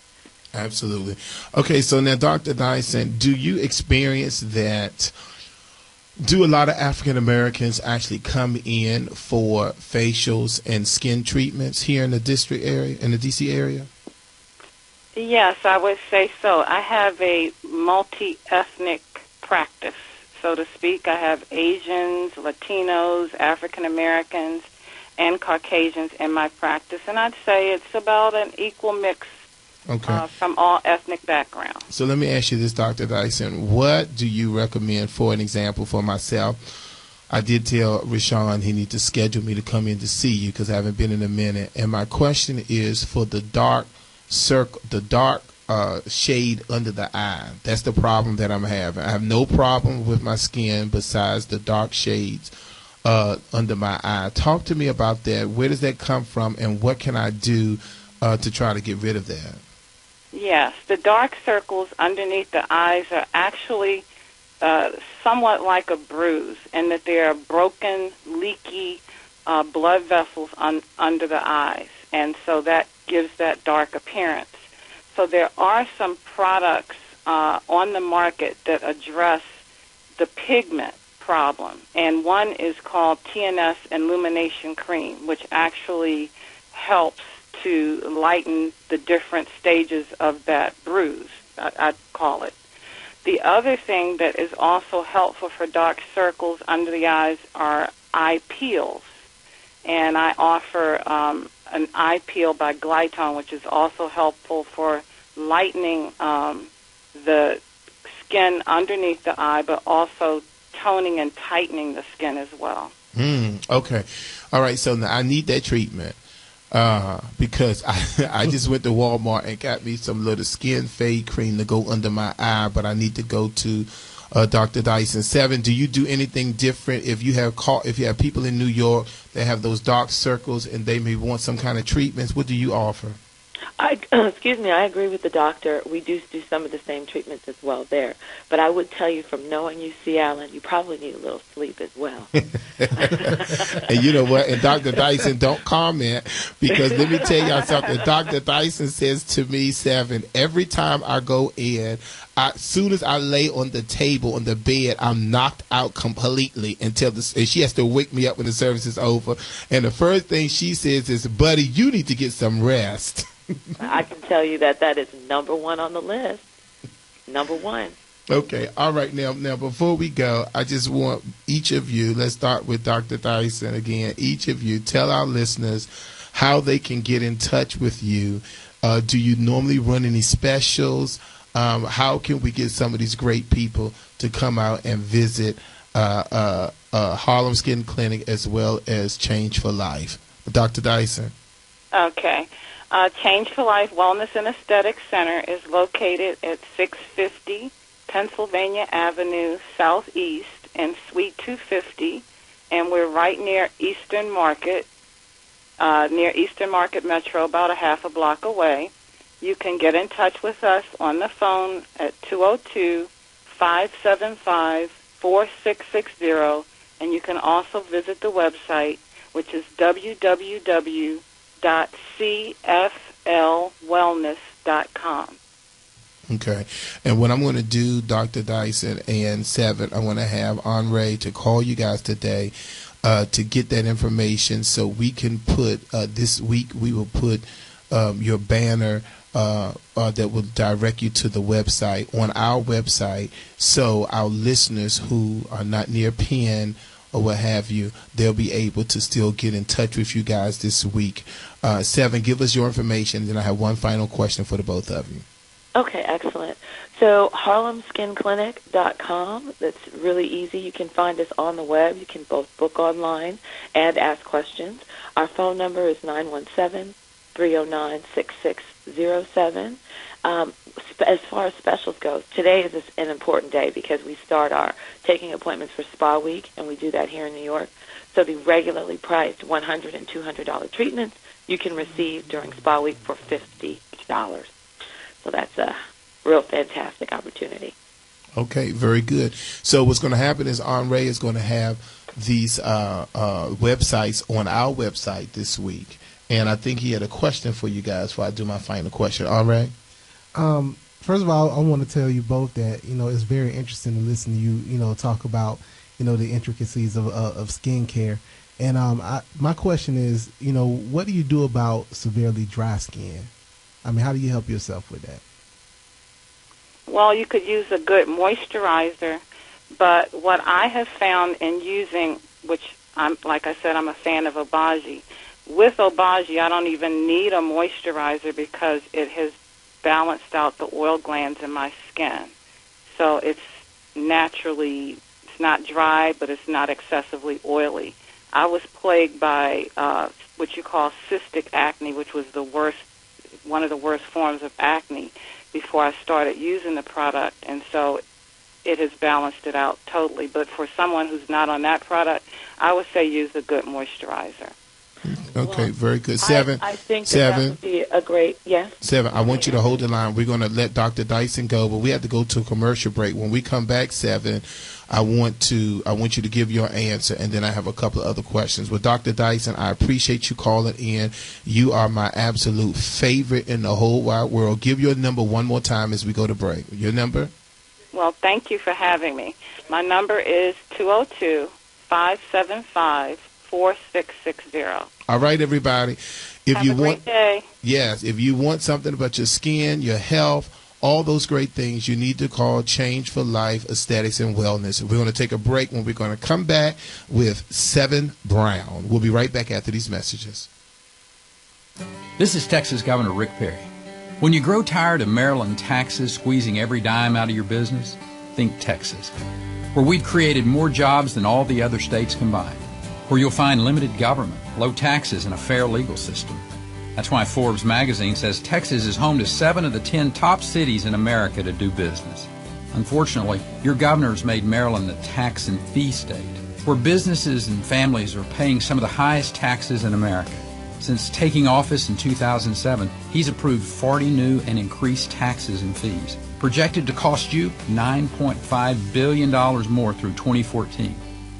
Absolutely. Okay, so now, Dr. Dyson, do you experience that? Do a lot of African Americans actually come in for facials and skin treatments here in the district area, in the DC area? Yes, I would say so. I have a multi-ethnic practice, so to speak. I have Asians, Latinos, African Americans, and Caucasians in my practice, and I'd say it's about an equal mix. Okay. From all ethnic backgrounds. So let me ask you this, Dr. Dyson. What do you recommend, for an example, for myself? I did tell Rashawn he needs to schedule me to come in to see you because I haven't been in a minute. And my question is for the dark circle, the dark shade under the eye. That's the problem that I'm having. I have no problem with my skin besides the dark shades under my eye. Talk to me about that. Where does that come from, and what can I do to try to get rid of that? Yes, the dark circles underneath the eyes are actually somewhat like a bruise, in that they are broken, leaky blood vessels under the eyes, and so that gives that dark appearance. So there are some products on the market that address the pigment problem, and one is called TNS Illumination Cream, which actually helps to lighten the different stages of that bruise, I'd call it. The other thing that is also helpful for dark circles under the eyes are eye peels. And I offer an eye peel by Glytone, which is also helpful for lightening the skin underneath the eye, but also toning and tightening the skin as well. Okay. All right, so now I need that treatment. Because I just went to Walmart and got me some little skin fade cream to go under my eye, but I need to go to Dr. Dyson. 7, do you do anything different if you have people in New York that have those dark circles and they may want some kind of treatments? What do you offer? Excuse me, I agree with the doctor. We do some of the same treatments as well there. But I would tell you, from knowing you, C. Allen, you probably need a little sleep as well. And you know what? And Dr. Dyson, don't comment, because let me tell y'all something. Dr. Dyson says to me, 7, every time I go in, as soon as I lay on the table, on the bed, I'm knocked out completely and she has to wake me up when the service is over. And the first thing she says is, buddy, you need to get some rest. I can tell you that is number one on the list. Number one. Okay. All right. Now, before we go, I just want each of you, let's start with Dr. Dyson again. Each of you, tell our listeners how they can get in touch with you. Do you normally run any specials? How can we get some of these great people to come out and visit Harlem Skin Clinic as well as Change for Life? Dr. Dyson. Okay. Change for Life Wellness and Aesthetic Center is located at 650 Pennsylvania Avenue Southeast in Suite 250, and we're right near Eastern Market Metro, about a half a block away. You can get in touch with us on the phone at 202-575-4660, and you can also visit the website, which is www.cflwellness.com. Okay. And what I'm going to do, Dr. Dyson and Seven, I want to have Henri to call you guys today to get that information so we can put, this week we will put your banner that will direct you to the website on our website, so our listeners who are not near Penn or what have you, they'll be able to still get in touch with you guys this week. Seven, give us your information, and then I have one final question for the both of you. Okay, excellent. So HarlemSkinClinic.com, that's really easy. You can find us on the web. You can both book online and ask questions. Our phone number is 917-309-6607. As far as specials goes, today is an important day because we start our taking appointments for Spa Week, and we do that here in New York. So the regularly priced $100 and $200 treatments you can receive during Spa Week for $50. So that's a real fantastic opportunity. Okay, very good. So what's going to happen is Henri is going to have these websites on our website this week. And I think he had a question for you guys before I do my final question. Henri? First of all, I want to tell you both that, it's very interesting to listen to you, talk about, the intricacies of skincare. And my question is, what do you do about severely dry skin? I mean, how do you help yourself with that? Well, you could use a good moisturizer, but what I have found in using, which like I said, I'm a fan of Obagi. With Obagi, I don't even need a moisturizer because it has balanced out the oil glands in my skin. So it's naturally, it's not dry, but it's not excessively oily. I was plagued by what you call cystic acne, which was one of the worst forms of acne before I started using the product, and so it has balanced it out totally. But for someone who's not on that product, I would say use a good moisturizer. Okay, very good. Seven. I think Seven. that would be a great, yes. Seven, I want you to hold the line. We're going to let Dr. Dyson go, but we have to go to a commercial break. When we come back, Seven, I want you to give your answer, and then I have a couple of other questions. With Dr. Dyson, I appreciate you calling in. You are my absolute favorite in the whole wide world. Give your number one more time as we go to break. Your number? Well, thank you for having me. My number is 202-575-4660. All right, everybody. If Have you a great day. Yes, if you want something about your skin, your health, all those great things, you need to call Change for Life Aesthetics and Wellness. We're going to take a break when we're going to come back with Seven Brown. We'll be right back after these messages. This is Texas Governor Rick Perry. When you grow tired of Maryland taxes squeezing every dime out of your business, think Texas, where we've created more jobs than all the other states combined, where you'll find limited government, low taxes, and a fair legal system. That's why Forbes magazine says Texas is home to 7 of the 10 top cities in America to do business. Unfortunately, your governor's made Maryland a tax and fee state, where businesses and families are paying some of the highest taxes in America. Since taking office in 2007, he's approved 40 new and increased taxes and fees, projected to cost you $9.5 billion more through 2014.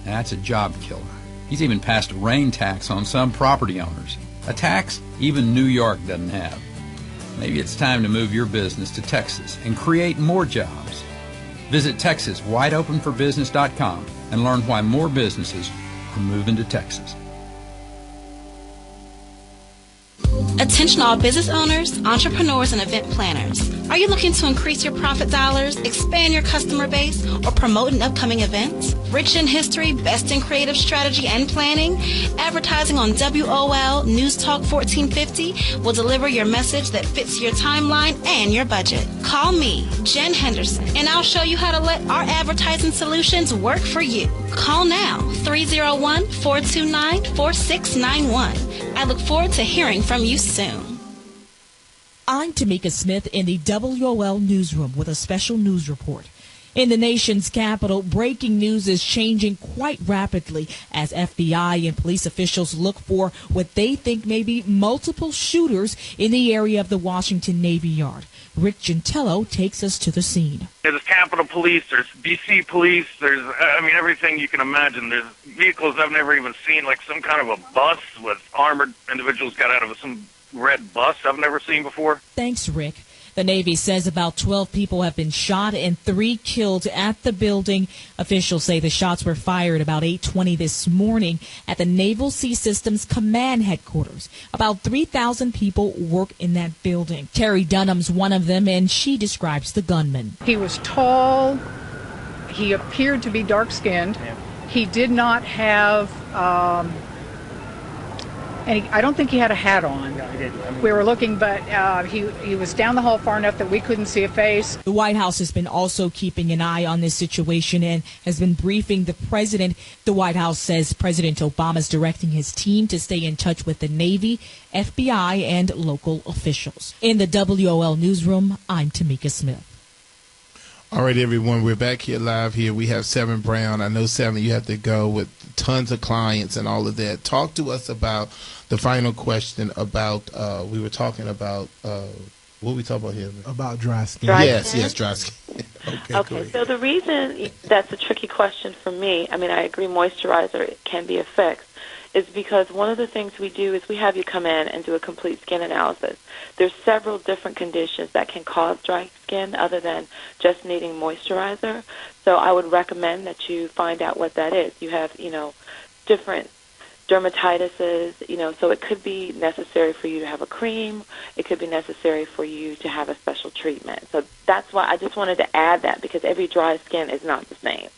Now, that's a job killer. He's even passed a rain tax on some property owners, a tax even New York doesn't have. Maybe it's time to move your business to Texas and create more jobs. Visit TexasWideOpenForBusiness.com and learn why more businesses are moving to Texas. Attention all business owners, entrepreneurs, and event planners. Are you looking to increase your profit dollars, expand your customer base, or promote an upcoming event? Rich in history, best in creative strategy and planning, advertising on WOL News Talk 1450 will deliver your message that fits your timeline and your budget. Call me, Jen Henderson, and I'll show you how to let our advertising solutions work for you. Call now, 301-429-4691. I look forward to hearing from you soon. I'm Tamika Smith in the WOL Newsroom with a special news report. In the nation's capital, breaking news is changing quite rapidly as FBI and police officials look for what they think may be multiple shooters in the area of the Washington Navy Yard. Rick Gentello takes us to the scene. There's Capitol Police, there's D.C. Police, there's, everything you can imagine. There's vehicles I've never even seen, like some kind of a bus with armored individuals got out of some red bus I've never seen before. Thanks, Rick. The Navy says about 12 people have been shot and 3 killed at the building. Officials say the shots were fired about 8:20 this morning at the Naval Sea Systems Command Headquarters. About 3,000 people work in that building. Terry Dunham's one of them, and she describes the gunman. He was tall. He appeared to be dark-skinned. He did not have... I don't think he had a hat on. No, he didn't. We were looking, but he was down the hall far enough that we couldn't see a face. The White House has been also keeping an eye on this situation and has been briefing the president. The White House says President Obama is directing his team to stay in touch with the Navy, FBI, and local officials. In the WOL Newsroom, I'm Tamika Smith. All right, everyone, we're back here live here. We have Seven Brown. I know, Seven, you have to go with tons of clients and all of that. Talk to us about the final question about, we were talking about, what we talking about here? About dry skin. Yes, dry skin. Okay, so the reason that's a tricky question for me, I mean, I agree moisturizer can be a fix, is because one of the things we do is we have you come in and do a complete skin analysis. There's several different conditions that can cause dry skin other than just needing moisturizer. So I would recommend that you find out what that is. You have, different dermatitises, so it could be necessary for you to have a cream. It could be necessary for you to have a special treatment. So that's why I just wanted to add that, because every dry skin is not the same.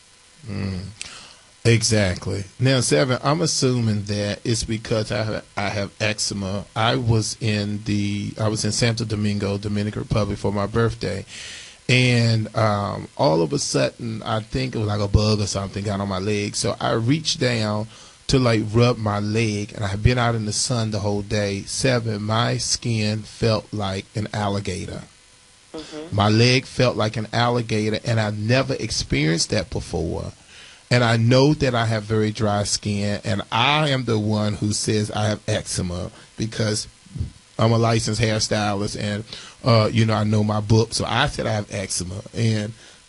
Exactly. Now, Seven, I'm assuming that it's because I have eczema. I was in Santo Domingo, Dominican Republic, for my birthday, and all of a sudden, I think it was like a bug or something got on my leg. So I reached down to rub my leg, and I had been out in the sun the whole day. Seven, my skin felt like an alligator. My leg felt like an alligator, and I never experienced that before. And I know that I have very dry skin, and I am the one who says I have eczema because I'm a licensed hairstylist, and I know my book, so I said I have eczema.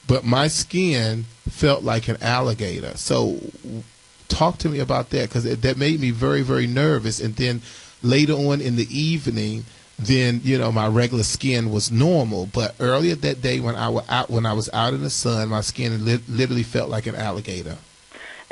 But my skin felt like an alligator. So talk to me about that, because that made me very, very nervous. And then later on in the evening, then my regular skin was normal. But earlier that day when I was out in the sun, my skin literally felt like an alligator.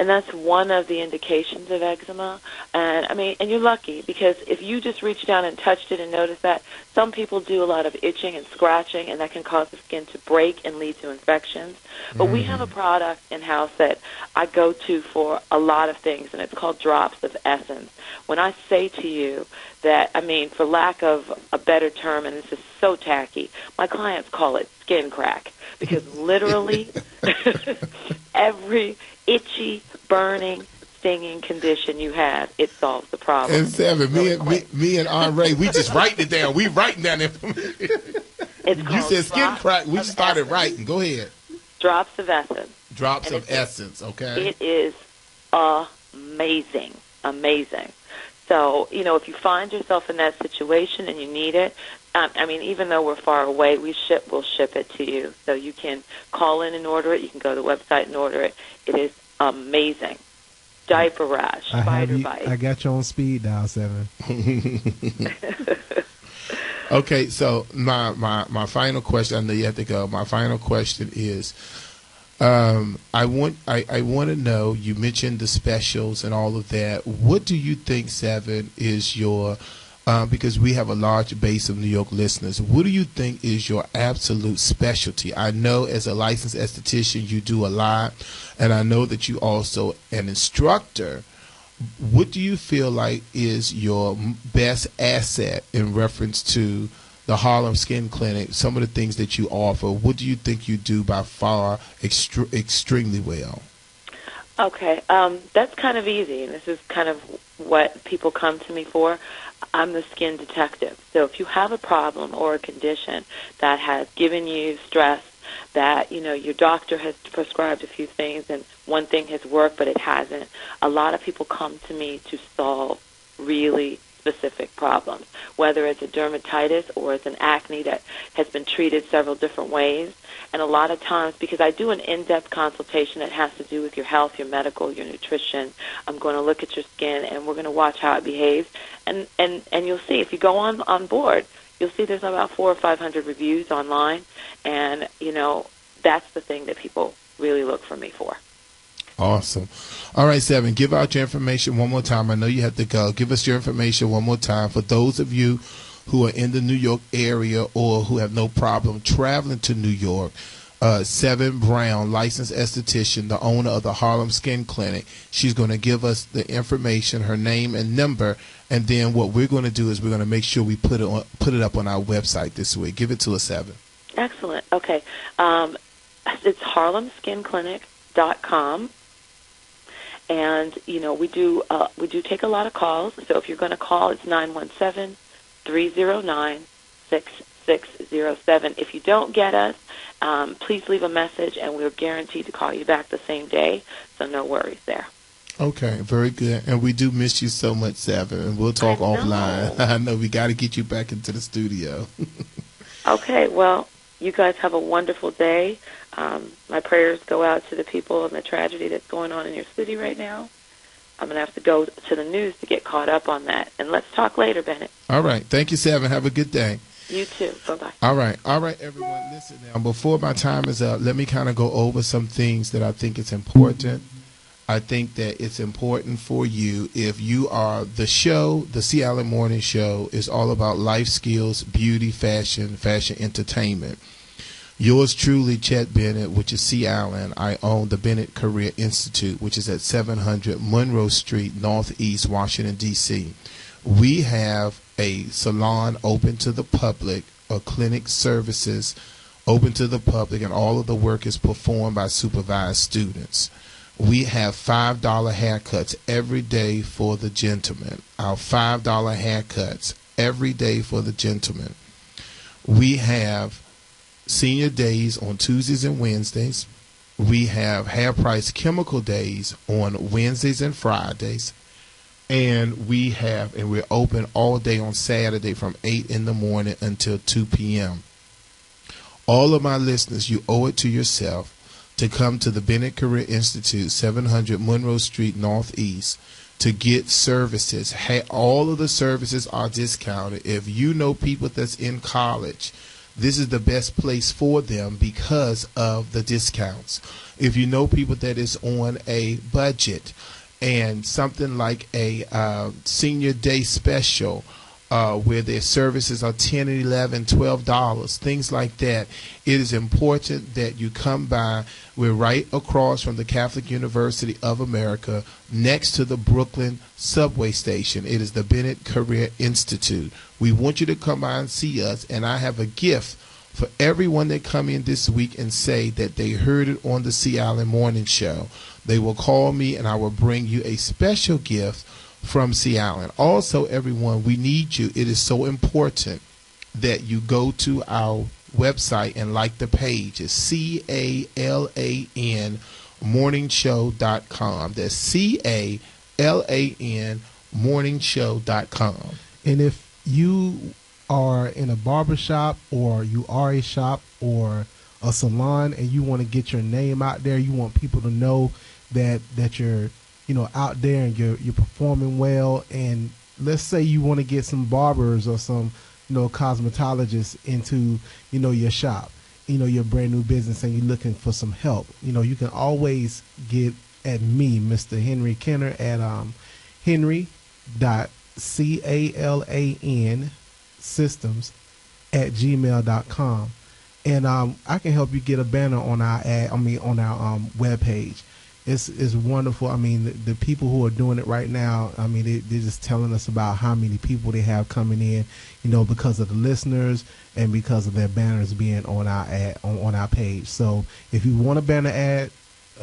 And that's one of the indications of eczema. And you're lucky, because if you just reached down and touched it and noticed that, some people do a lot of itching and scratching, and that can cause the skin to break and lead to infections. But we have a product in-house that I go to for a lot of things, and it's called Drops of Essence. When I say to you that, for lack of a better term, and this is so tacky, my clients call it skin crack, because literally every itchy, burning, stinging condition you have, it solves the problem. And Seven, me and Andre, we just writing it down. We writing down information. You said skin crack. We started writing. Go ahead. Drops of Essence. Drops of Essence. Okay. It is amazing. So, if you find yourself in that situation and you need it, even though we're far away, we'll ship it to you. So you can call in and order it. You can go to the website and order it. It is amazing. Diaper rash, spider bite. I got you on speed dial, Seven. Okay, so my final question, I know you have to go. My final question is, I want to know, you mentioned the specials and all of that. What do you think, Seven, is your because we have a large base of New York listeners, what do you think is your absolute specialty? I know as a licensed esthetician you do a lot, and I know that you also an instructor. What do you feel like is your best asset in reference to the Harlem Skin Clinic, some of the things that you offer? What do you think you do by far extremely well? Okay, that's kind of easy, and this is kind of what people come to me for. I'm the skin detective. So if you have a problem or a condition that has given you stress, that, your doctor has prescribed a few things and one thing has worked but it hasn't, a lot of people come to me to solve really specific problems, whether it's a dermatitis or it's an acne that has been treated several different ways. And a lot of times, because I do an in-depth consultation that has to do with your health, your medical, your nutrition, I'm going to look at your skin, and we're going to watch how it behaves. And you'll see, if you go on board, you'll see there's about 400 or 500 reviews online. And, you know, that's the thing that people really look for me for. Awesome. All right, Seven, give out your information one more time. I know you have to go. Give us your information one more time for those of you who are in the New York area or who have no problem traveling to New York. Seven Brown, licensed esthetician, the owner of the Harlem Skin Clinic. She's going to give us the information, her name and number, and then what we're going to do is we're going to make sure we put it up on our website this week. Give it to us, Seven. Excellent. Okay. It's harlemskinclinic.com. And, you know, we do take a lot of calls. So if you're going to call, it's 917-309-6607. If you don't get us, please leave a message, and we're guaranteed to call you back the same day. So no worries there. Okay, very good. And we do miss you so much, Seven, and we'll talk offline. I know we got to get you back into the studio. Okay, well, you guys have a wonderful day. My prayers go out to the people and the tragedy that's going on in your city right now. I'm going to have to go to the news to get caught up on that. And let's talk later, Bennett. All right. Thank you, Seven. Have a good day. You too. Bye-bye. All right, everyone. Listen now. Before my time is up, let me kind of go over some things that I think is important. I think that it's important for you if you are the show, the C. Allen Morning Show is all about life skills, beauty, fashion entertainment. Yours truly, Chet Bennett, which is C. Allen. I own the Bennett Career Institute, which is at 700 Monroe Street, Northeast, Washington, D.C. We have a salon open to the public, a clinic services open to the public, and all of the work is performed by supervised students. We have $5 haircuts every day for the gentlemen. Our $5 haircuts every day for the gentlemen. We have senior days on Tuesdays and Wednesdays. We have hair price chemical days on Wednesdays and Fridays. And we're open all day on Saturday from 8 in the morning until 2 p.m. All of my listeners, you owe it to yourself to come to the Bennett Career Institute, 700 Monroe Street, Northeast, to get services. All of the services are discounted. If you know people that's in college, this is the best place for them because of the discounts. If you know people that is on a budget and something like a senior day special where their services are $10 and $11, $12, things like that, it is important that you come by. We're right across from the Catholic University of America, next to the Brooklyn subway station. It is the Bennett Career Institute. We want you to come by and see us, and I have a gift for everyone that come in this week and say that they heard it on the C. Allen Morning Show. They will call me, and I will bring you a special gift from C. Allen. Also, everyone, we need you. It is so important that you go to our website and like the page. It's CALAN morningshow.com. That's CALAN morningshow.com. And if you are in a barbershop or you are a shop or a salon and you want to get your name out there, you want people to know that you're out there and you're performing well, and let's say you want to get some barbers or some cosmetologists into your shop, your brand new business, and you're looking for some help, you can always get at me, Mr. Henry Kenner, at henry.calan systems@gmail.com, and I can help you get a banner on our webpage. It's wonderful. I mean, the people who are doing it right now, I mean, they're just telling us about how many people they have coming in, because of the listeners and because of their banners being on our on our page. So if you want a banner ad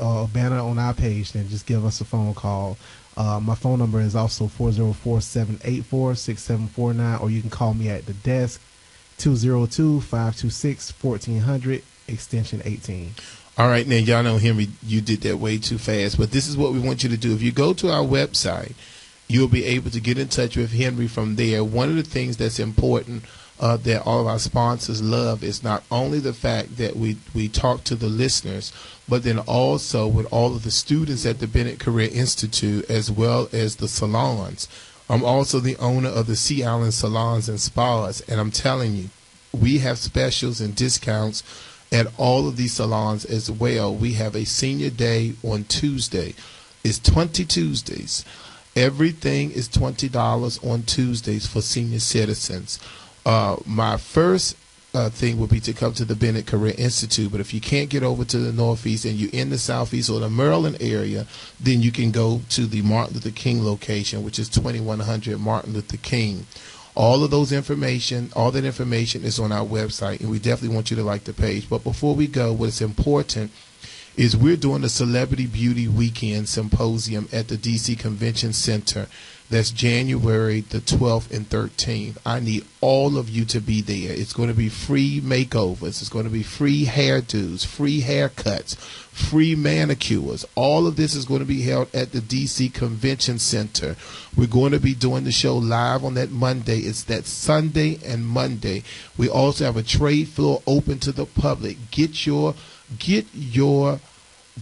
or a banner on our page, then just give us a phone call. My phone number is also 404-784-6749, or you can call me at the desk, 202-526-1400, extension 18. All right, now, y'all know, Henry, you did that way too fast, but this is what we want you to do. If you go to our website you'll be able to get in touch with Henry from there. One of the things that's important that all of our sponsors love is not only the fact that we talk to the listeners, but then also with all of the students at the Bennett Career Institute as well as the salons. I'm also the owner of the Sea Island Salons and Spas, and I'm telling you, we have specials and discounts at all of these salons as well. We have a senior day on Tuesday. It's 20 Tuesdays. Everything is $20 on Tuesdays for senior citizens. My first thing would be to come to the Bennett Career Institute, but if you can't get over to the Northeast and you're in the Southeast or the Maryland area, then you can go to the Martin Luther King location, which is 2100 Martin Luther King. All that information is on our website, and we definitely want you to like the page. But before we go, what's important is we're doing the Celebrity Beauty Weekend Symposium at the D.C. Convention Center. That's January the 12th and 13th. I need all of you to be there. It's going to be free makeovers. It's going to be free hairdos, free haircuts, free manicures. All of this is going to be held at the D.C. Convention Center. We're going to be doing the show live on that Monday. It's that Sunday and Monday. We also have a trade floor open to the public. Get your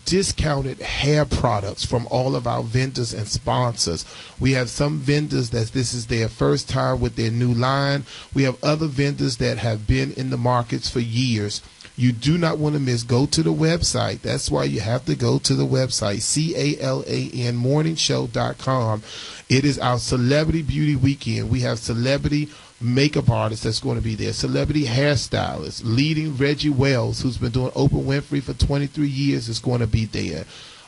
discounted hair products from all of our vendors and sponsors. We have some vendors that this is their first time with their new line. We have other vendors that have been in the markets for years. You do not want to miss. Go to the website. That's why you have to go to the website, CALANmorningshow.com. It is our Celebrity Beauty Weekend. We have celebrity makeup artist that's going to be there, celebrity hairstylist, leading Reggie Wells, who's been doing Oprah Winfrey for 23 years, is going to be there.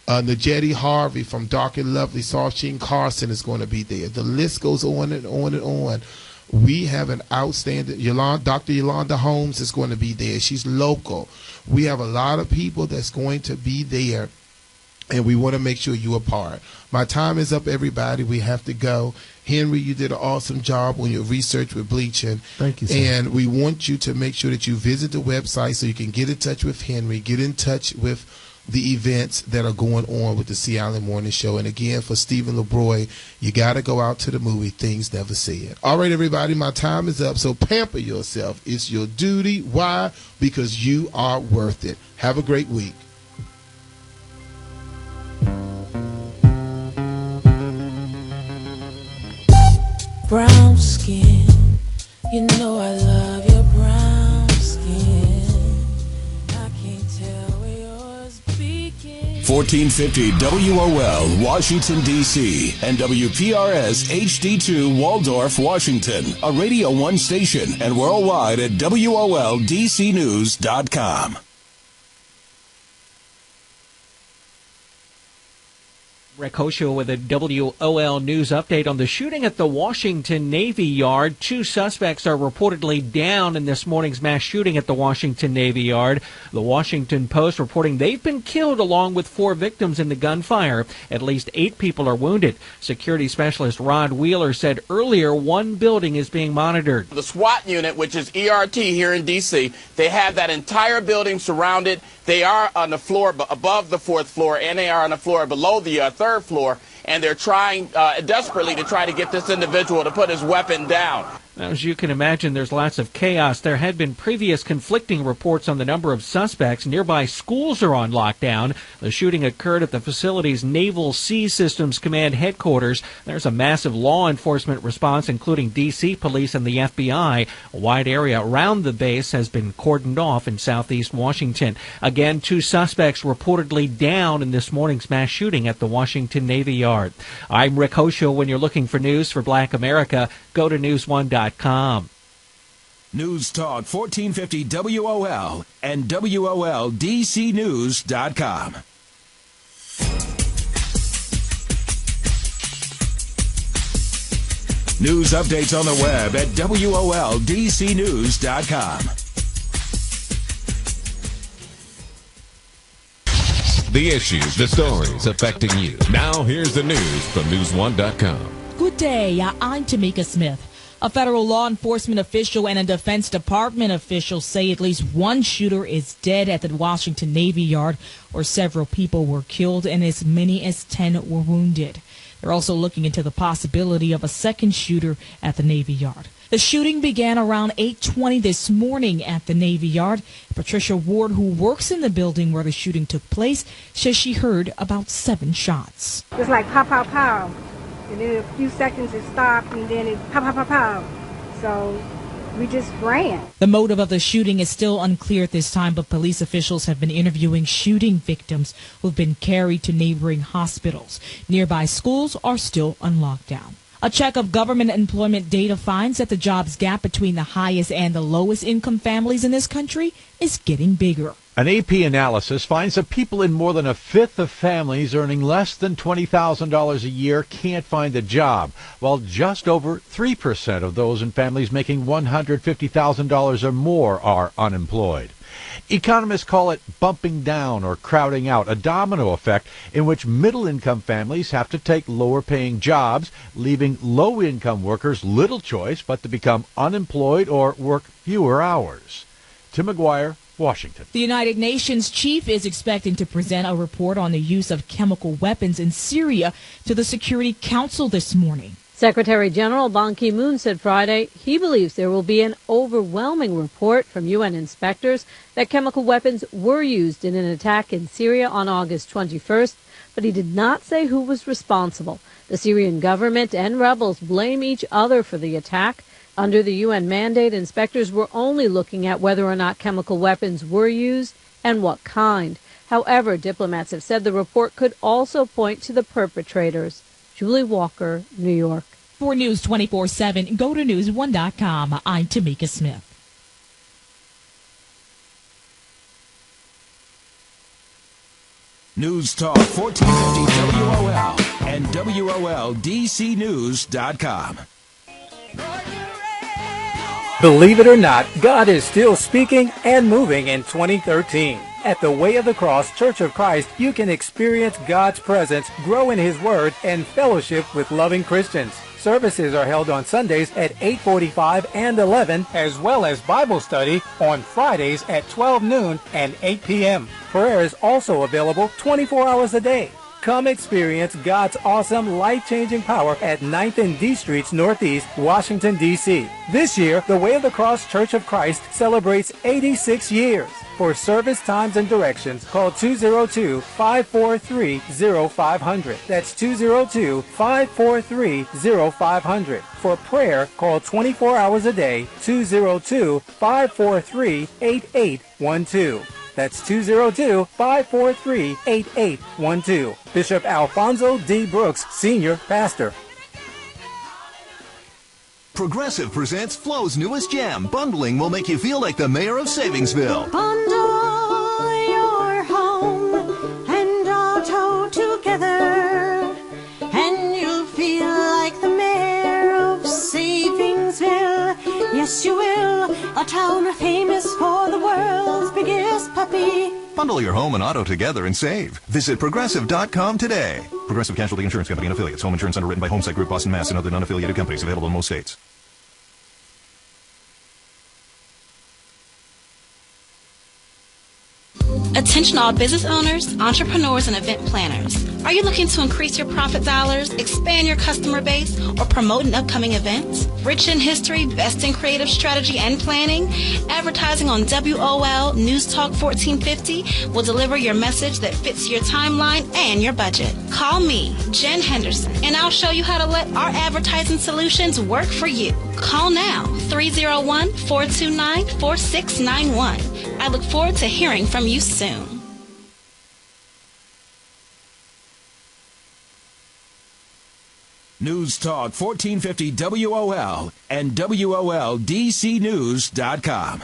Najeti Harvey from Dark and Lovely, Sarsheen Carson is going to be there. The list goes on and on and on. We have an outstanding, Dr. Yolanda Holmes is going to be there. She's local. We have a lot of people that's going to be there, and we want to make sure you're a part. My time is up, everybody. We have to go. Henry, you did an awesome job on your research with bleaching. Thank you, sir. And we want you to make sure that you visit the website so you can get in touch with Henry, get in touch with the events that are going on with the Sea Island Morning Show. And again, for Stephen LeBroy, you got to go out to the movie Things Never Said. All right, everybody, my time is up. So pamper yourself. It's your duty. Why? Because you are worth it. Have a great week. Brown skin, you know I love your brown skin. I can't tell where yours begins. 1450 WOL, Washington, D.C., and WPRS HD2, Waldorf, Washington, a Radio 1 station, and worldwide at WOLDCnews.com. Rick Hosho with a WOL News update on the shooting at the Washington Navy Yard. 2 suspects are reportedly down in this morning's mass shooting at the Washington Navy Yard. The Washington Post reporting they've been killed along with 4 victims in the gunfire. At least 8 people are wounded. Security specialist Rod Wheeler said earlier 1 building is being monitored. The SWAT unit, which is ERT here in D.C., they have that entire building surrounded. They are on the floor above the 4th floor, and they are on the floor below the 3rd floor, and they're trying desperately to try to get this individual to put his weapon down. Now, as you can imagine, there's lots of chaos. There had been previous conflicting reports on the number of suspects. Nearby schools are on lockdown. The shooting occurred at the facility's Naval Sea Systems Command headquarters. There's a massive law enforcement response, including D.C. police and the FBI. A wide area around the base has been cordoned off in southeast Washington. Again, 2 suspects reportedly down in this morning's mass shooting at the Washington Navy Yard. I'm Rick Hosho. When you're looking for news for Black America, go to News1.com. News Talk 1450 WOL and WOLDCnews.com. News updates on the web at WOLDCnews.com. The issues, the stories affecting you. Now here's the news from News1.com. Good day, I'm Tamika Smith. A federal law enforcement official and a Defense Department official say at least 1 shooter is dead at the Washington Navy Yard, where several people were killed and as many as 10 were wounded. They're also looking into the possibility of a second shooter at the Navy Yard. The shooting began around 8:20 this morning at the Navy Yard. Patricia Ward, who works in the building where the shooting took place, says she heard about 7 shots. It's like pow, pow, pow. And then in a few seconds it stopped, and then it pow, pow, pow, pow. So we just ran. The motive of the shooting is still unclear at this time, but police officials have been interviewing shooting victims who've been carried to neighboring hospitals. Nearby schools are still on lockdown. A check of government employment data finds that the jobs gap between the highest and the lowest income families in this country is getting bigger. An AP analysis finds that people in more than a fifth of families earning less than $20,000 a year can't find a job, while just over 3% of those in families making $150,000 or more are unemployed. Economists call it bumping down or crowding out, a domino effect in which middle-income families have to take lower-paying jobs, leaving low-income workers little choice but to become unemployed or work fewer hours. Tim McGuire, Washington. The United Nations chief is expecting to present a report on the use of chemical weapons in Syria to the Security Council this morning. Secretary General Ban Ki-moon said Friday he believes there will be an overwhelming report from UN inspectors that chemical weapons were used in an attack in Syria on August 21st, but he did not say who was responsible. The Syrian government and rebels blame each other for the attack. Under the UN mandate, inspectors were only looking at whether or not chemical weapons were used and what kind. However, diplomats have said the report could also point to the perpetrators. Julie Walker, New York. For News 24/7, go to news1.com. I'm Tamika Smith. News Talk 1450 WOL and WOLDCnews.com. Believe it or not, God is still speaking and moving in 2013. At the Way of the Cross Church of Christ, you can experience God's presence, grow in His Word, and fellowship with loving Christians. Services are held on Sundays at 8:45 and 11, as well as Bible study on Fridays at 12 noon and 8 p.m. Prayer is also available 24 hours a day. Come experience God's awesome, life-changing power at 9th and D Streets Northeast, Washington, D.C. This year, the Way of the Cross Church of Christ celebrates 86 years. For service times and directions, call 202-543-0500. That's 202-543-0500. For prayer, call 24 hours a day, 202-543-8812. That's 202-543-8812. Bishop Alfonso D. Brooks, Senior Pastor. Progressive presents Flo's newest jam. Bundling will make you feel like the mayor of Savingsville. Bundle your home and auto together, and you'll feel like the mayor of Savingsville. Yes, you will. A town famous for the world's biggest puppy. Bundle your home and auto together and save. Visit Progressive.com today. Progressive Casualty Insurance Company and affiliates. Home insurance underwritten by Homestead Group, Boston, Mass. and other non-affiliated companies. Available in most states. Attention all business owners, entrepreneurs, and event planners. Are you looking to increase your profit dollars, expand your customer base, or promote an upcoming event? Rich in history, best in creative strategy and planning, advertising on WOL News Talk 1450 will deliver your message that fits your timeline and your budget. Call me, Jen Henderson, and I'll show you how to let our advertising solutions work for you. Call now, 301-429-4691. I look forward to hearing from you soon. News Talk 1450 WOL and WOLDCnews.com.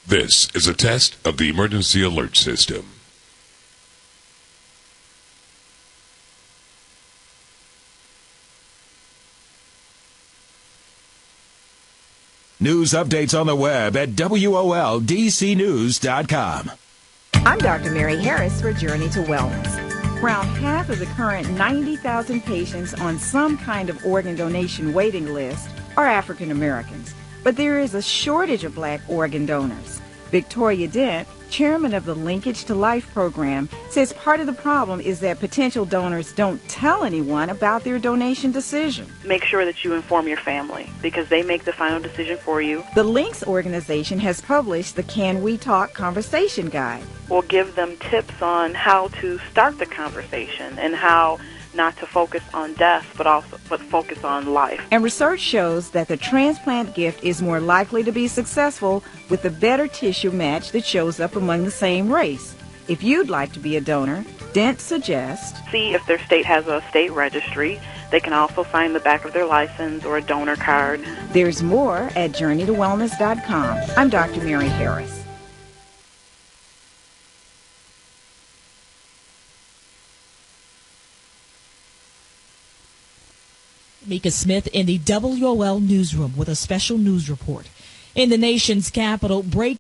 This is a test of the emergency alert system. News updates on the web at WOLDCnews.com. I'm Dr. Mary Harris for Journey to Wellness. Around half of the current 90,000 patients on some kind of organ donation waiting list are African Americans, but there is a shortage of black organ donors. Victoria Dent, chairman of the Linkage to Life program, says part of the problem is that potential donors don't tell anyone about their donation decision. Make sure that you inform your family because they make the final decision for you. The Links organization has published the Can We Talk Conversation Guide. We'll give them tips on how to start the conversation and how not to focus on death, but focus on life. And research shows that the transplant gift is more likely to be successful with a better tissue match that shows up among the same race. If you'd like to be a donor, Dent suggests see if their state has a state registry. They can also sign the back of their license or a donor card. There's more at JourneyToWellness.com. I'm Dr. Mary Harris. Mika Smith in the WOL newsroom with a special news report. In the nation's capital, break